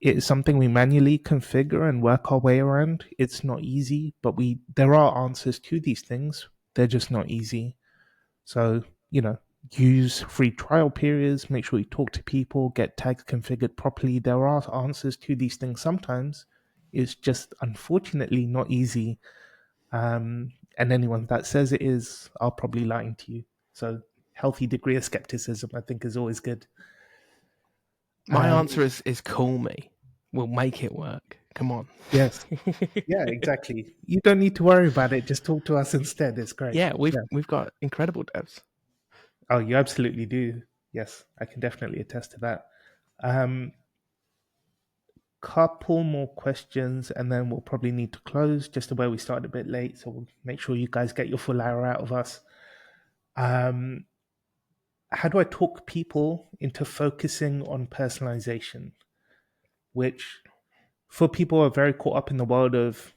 It is something we manually configure and work our way around. It's not easy, but there are answers to these things. They're just not easy. So, use free trial periods, make sure you talk to people, get tags configured properly. There are answers to these things sometimes. It's just unfortunately not easy. And anyone that says it is are probably lying to you. So healthy degree of skepticism, I think, is always good. My answer is call me. We'll make it work. Come on. Yes. Yeah, exactly. You don't need to worry about it. Just talk to us instead. It's great. Yeah, we've got incredible devs. Oh, you absolutely do. Yes, I can definitely attest to that. Couple more questions and then we'll probably need to close, just the way we started a bit late, so we'll make sure you guys get your full hour out of us. How do I talk people into focusing on personalization, which for people who are very caught up in the world of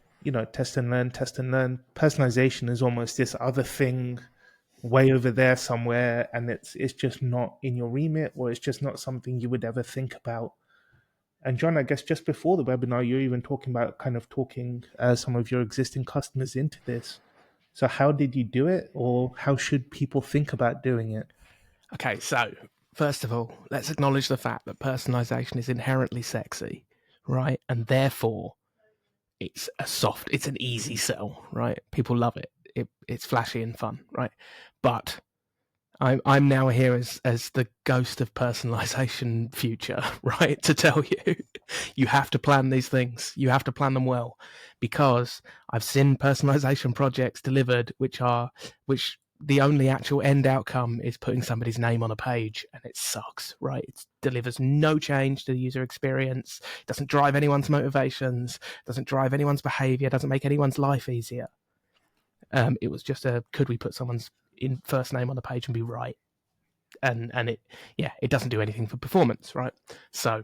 test and learn. Personalization is almost this other thing way over there somewhere, and it's just not in your remit, or it's just not something you would ever think about. And John, I guess just before the webinar, you're even talking about kind of talking some of your existing customers into this. So how did you do it, or how should people think about doing it? Okay, so first of all, let's acknowledge the fact that personalization is inherently sexy, right? And therefore, it's an easy sell, right? People love it. It's flashy and fun, right? But I'm now here as the ghost of personalization future, right? To tell you, you have to plan these things. You have to plan them well, because I've seen personalization projects delivered which the only actual end outcome is putting somebody's name on a page, and it sucks, right? It delivers no change to the user experience, doesn't drive anyone's motivations, doesn't drive anyone's behavior, doesn't make anyone's life easier. It was just could we put someone's first name on the page and be right? And it doesn't do anything for performance, right? So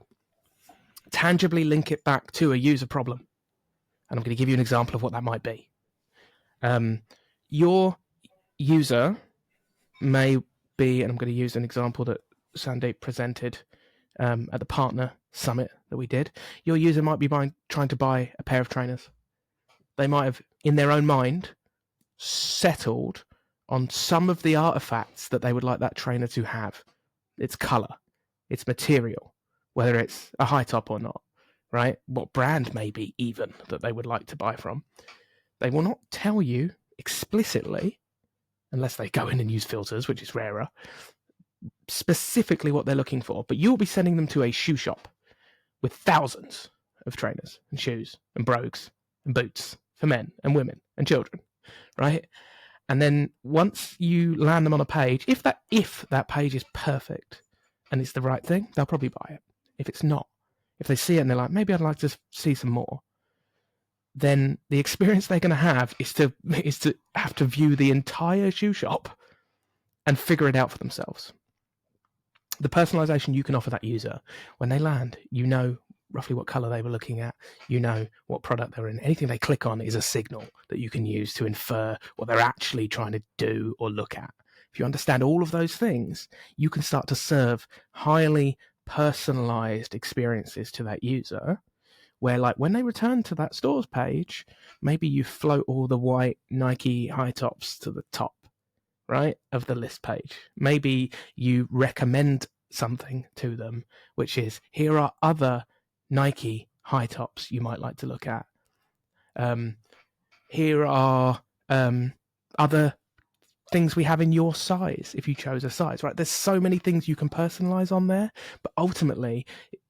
tangibly link it back to a user problem. And I'm going to give you an example of what that might be. Your user may be, and I'm going to use an example that Sandeep presented at the partner summit that we did. Your user might be trying to buy a pair of trainers. They might have, in their own mind, settled on some of the artifacts that they would like that trainer to have. Its color, its material, whether it's a high top or not, right? What brand maybe even that they would like to buy from. They will not tell you explicitly, unless they go in and use filters, which is rarer, specifically what they're looking for. But you'll be sending them to a shoe shop with thousands of trainers and shoes and brogues and boots for men and women and children, right? And then once you land them on a page, if that page is perfect and it's the right thing, they'll probably buy it. If it's not, if they see it and they're like, maybe I'd like to see some more, then the experience they're going to have is to have to view the entire shoe shop and figure it out for themselves. The personalization you can offer that user, when they land, you know roughly what color they were looking at, you know what product they're in. Anything they click on is a signal that you can use to infer what they're actually trying to do or look at. If you understand all of those things, you can start to serve highly personalized experiences to that user, where like when they return to that stores page, maybe you float all the white Nike high tops to the top, right, of the list page. Maybe you recommend something to them, which is, here are other Nike high tops you might like to look at. Here are other things we have in your size if you chose a size, right? There's so many things you can personalize on there, but ultimately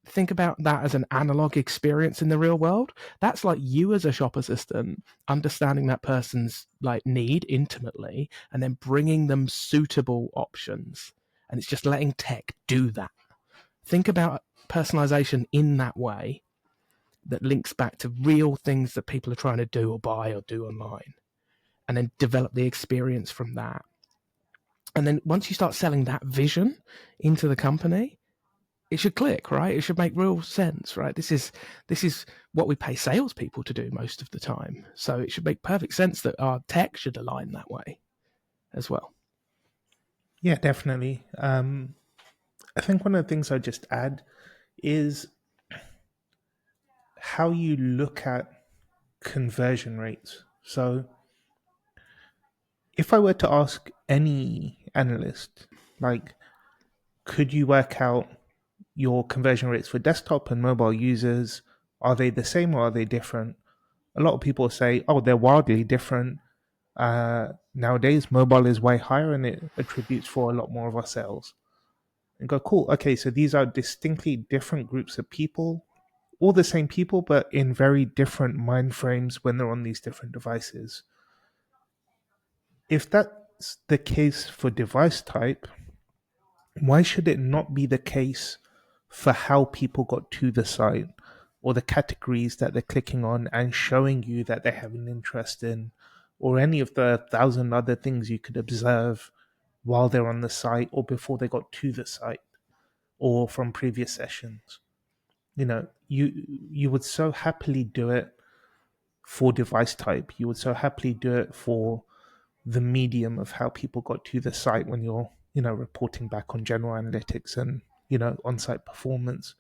think about that as an analog experience in the real world. That's like you as a shop assistant understanding that person's like need intimately and then bringing them suitable options, and it's just letting tech do that. Think about personalization in that way that links back to real things that people are trying to do or buy or do online, and then develop the experience from that. And then once you start selling that vision into the company, it should click, right? It should make real sense, right? This is what we pay salespeople to do most of the time. So it should make perfect sense that our tech should align that way as well. Yeah, definitely. I think one of the things I just add is how you look at conversion rates. So if I were to ask any analyst, like, could you work out your conversion rates for desktop and mobile users? Are they the same or are they different? A lot of people say, oh, they're wildly different. Nowadays, mobile is way higher and it attributes for a lot more of our sales. And go, cool. Okay, so these are distinctly different groups of people, all the same people, but in very different mind frames when they're on these different devices. If that's the case for device type, why should it not be the case for how people got to the site or the categories that they're clicking on and showing you that they have an interest in, or any of the thousand other things you could observe while they're on the site or before they got to the site or from previous sessions? You know, you would so happily do it for device type. You would so happily do it for the medium of how people got to the site when you're, reporting back on general analytics and, on-site performance.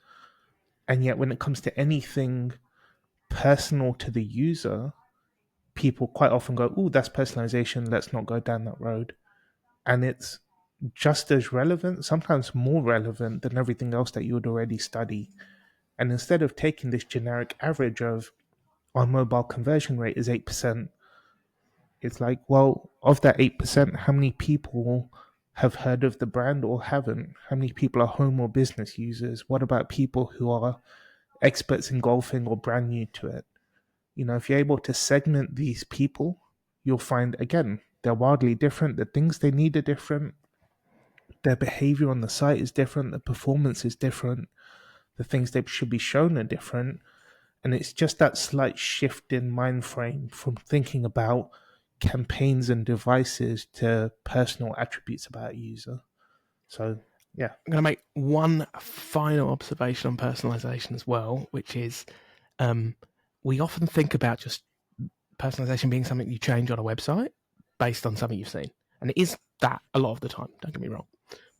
And yet when it comes to anything personal to the user, people quite often go, oh, that's personalization, let's not go down that road. And it's just as relevant, sometimes more relevant than everything else that you would already study. And instead of taking this generic average of our mobile conversion rate is 8%, it's like, well, of that 8%, how many people have heard of the brand or haven't? How many people are home or business users? What about people who are experts in golfing or brand new to it? If you're able to segment these people, you'll find, again, they're wildly different. The things they need are different. Their behavior on the site is different. The performance is different. The things they should be shown are different. And it's just that slight shift in mind frame from thinking about campaigns and devices to personal attributes about a user. So, yeah. I'm going to make one final observation on personalization as well, which is we often think about just personalization being something you change on a website based on something you've seen. And it is that a lot of the time, don't get me wrong.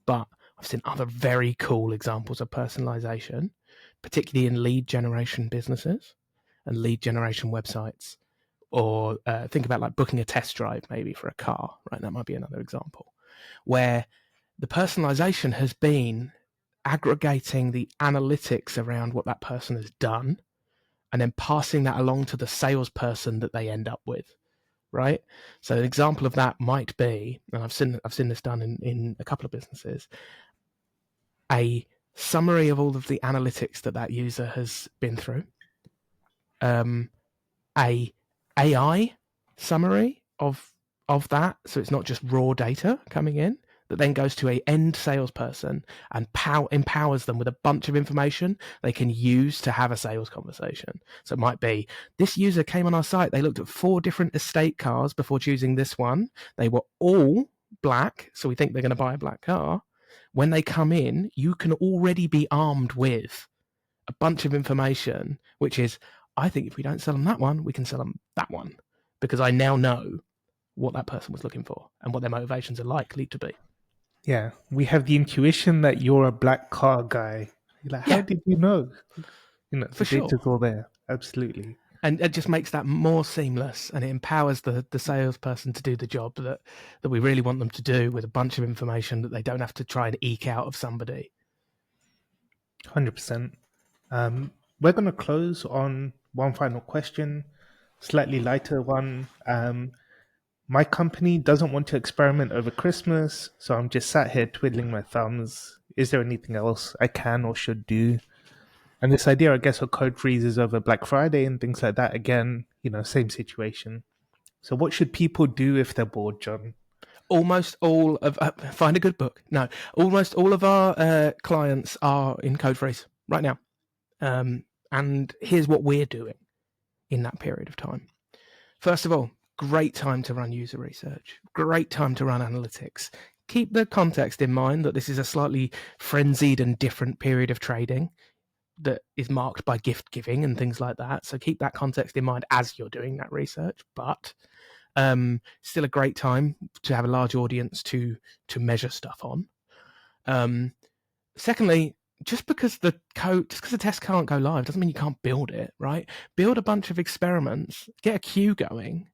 But I've seen other very cool examples of personalization, particularly in lead generation businesses and lead generation websites. Or think about like booking a test drive maybe for a car, right? That might be another example where the personalization has been aggregating the analytics around what that person has done and then passing that along to the salesperson that they end up with, right? So an example of that might be, and I've seen this done in a couple of businesses, a summary of all of the analytics that user has been through, a AI summary of that, so it's not just raw data coming in that then goes to a end salesperson and empowers them with a bunch of information they can use to have a sales conversation. So it might be, this user came on our site, they looked at 4 different estate cars before choosing this one. They were all black, so we think they're going to buy a black car. When they come in, you can already be armed with a bunch of information, which is, I think if we don't sell them that one, we can sell them that one, because I now know what that person was looking for and what their motivations are likely to be. Yeah, we have the intuition that you're a black car guy. You're like, how Yeah, did you know? for The sure. data's all there. Absolutely. And it just makes that more seamless, and it empowers the salesperson to do the job that we really want them to do, with a bunch of information that they don't have to try and eke out of somebody. 100%. We're going to close on one final question, slightly lighter one. My company doesn't want to experiment over Christmas, so I'm just sat here twiddling my thumbs. Is there anything else I can or should do? And this idea, I guess, of code freezes over Black Friday and things like that, again, same situation. So, what should people do if they're bored, John? Almost all of find a good book. No, almost all of our clients are in code freeze right now, and here's what we're doing in that period of time. First of all, great time to run user research, great time to run analytics. Keep the context in mind that this is a slightly frenzied and different period of trading that is marked by gift giving and things like that. So keep that context in mind as you're doing that research. But still a great time to have a large audience to measure stuff on. Secondly, just because the test can't go live doesn't mean you can't build it, right? Build a bunch of experiments, get a queue going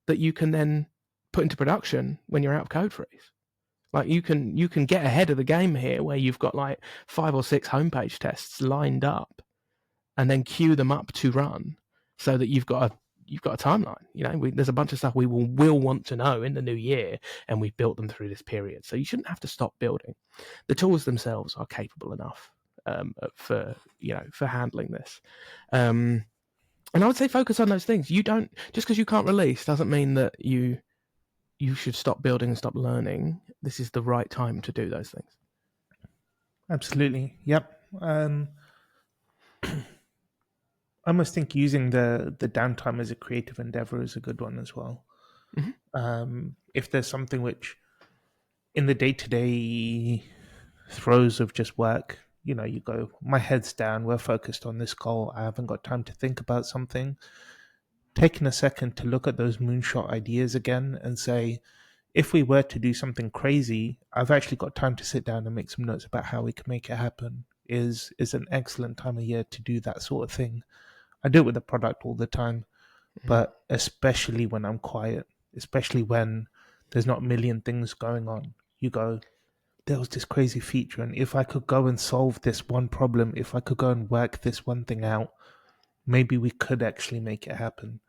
that you can then put into production when you're out of code freeze. Like you can get ahead of the game here, where you've got like 5 or 6 homepage tests lined up, and then queue them up to run, so that you've got a timeline. There's a bunch of stuff we will want to know in the new year, and we've built them through this period. So you shouldn't have to stop building. The tools themselves are capable enough for handling this. And I would say focus on those things. You don't, just because you can't release doesn't mean that you should stop building and stop learning. This is the right time to do those things. Absolutely. Yep. I almost think using the downtime as a creative endeavor is a good one as well. If there's something which, in the day-to-day throes of just work, you go, my head's down, we're focused on this goal, I haven't got time to think about something. Taking a second to look at those moonshot ideas again and say, if we were to do something crazy, I've actually got time to sit down and make some notes about how we can make it happen, is an excellent time of year to do that sort of thing. I do it with the product all the time, but especially when I'm quiet, especially when there's not a million things going on, you go, there was this crazy feature, and if I could go and solve this one problem, if I could go and work this one thing out, maybe we could actually make it happen.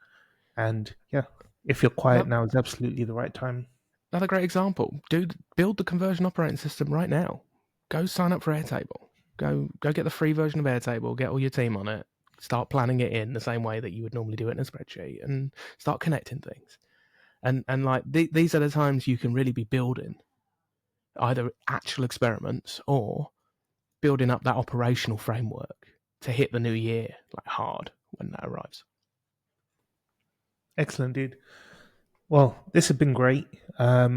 And yeah, if you're quiet now is absolutely the right time. Another great example. Build the conversion operating system right now. Go sign up for Airtable. Go get the free version of Airtable. Get all your team on it. Start planning it in the same way that you would normally do it in a spreadsheet, and start connecting things. And like these are the times you can really be building either actual experiments or building up that operational framework to hit the new year like hard when that arrives. Excellent, dude. Well, this has been great. A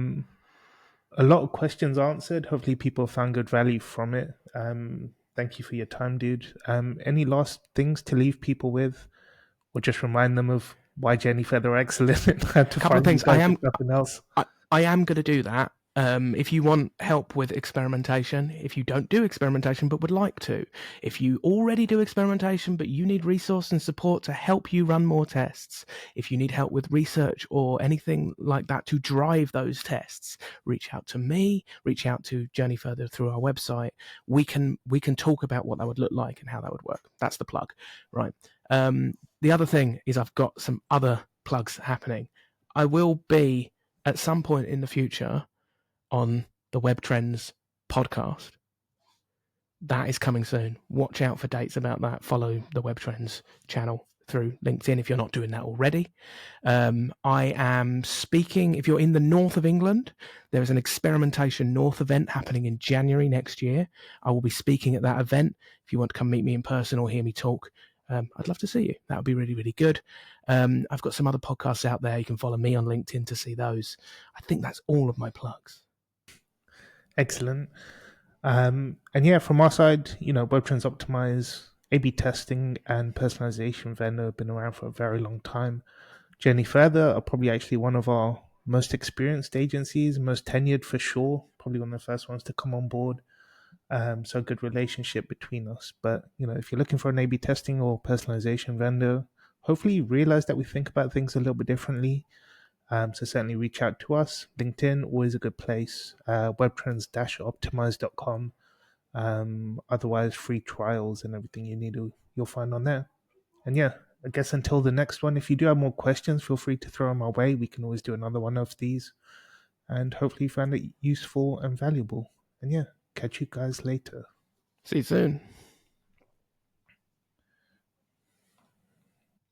lot of questions answered. Hopefully people found good value from it. Thank you for your time, dude. Any last things to leave people with, or just remind them of why Jenny Feather excellent and how to Couple of find you things. guys if nothing else? I am going to do that. If you want help with experimentation, if you don't do experimentation but would like to, if you already do experimentation but you need resource and support to help you run more tests, if you need help with research or anything like that to drive those tests, reach out to me, reach out to Journey Further through our website. We can talk about what that would look like and how that would work. That's the plug, right? The other thing is I've got some other plugs happening. I will be at some point in the future on the Webtrends podcast. That is coming soon. Watch out for dates about that. Follow the Webtrends channel through LinkedIn if you're not doing that already. I am speaking, if you're in the north of England, there is an Experimentation North event happening in January next year. I will be speaking at that event. If you want to come meet me in person or hear me talk, I'd love to see you. That would be really, really good. I've got some other podcasts out there. You can follow me on LinkedIn to see those. I think that's all of my plugs. Excellent. And yeah, from our side, Webtrends Optimize, A/B testing, and personalization vendor have been around for a very long time. Jenny Further are probably actually one of our most experienced agencies, most tenured for sure, probably one of the first ones to come on board. So a good relationship between us. But if you're looking for an A/B testing or personalization vendor, hopefully you realize that we think about things a little bit differently. So certainly reach out to us. LinkedIn, always a good place. Webtrends-optimize.com. Otherwise, free trials and everything you need you'll find on there. And yeah, I guess until the next one, if you do have more questions, feel free to throw them our way. We can always do another one of these. And hopefully you found it useful and valuable. And yeah, catch you guys later. See you soon.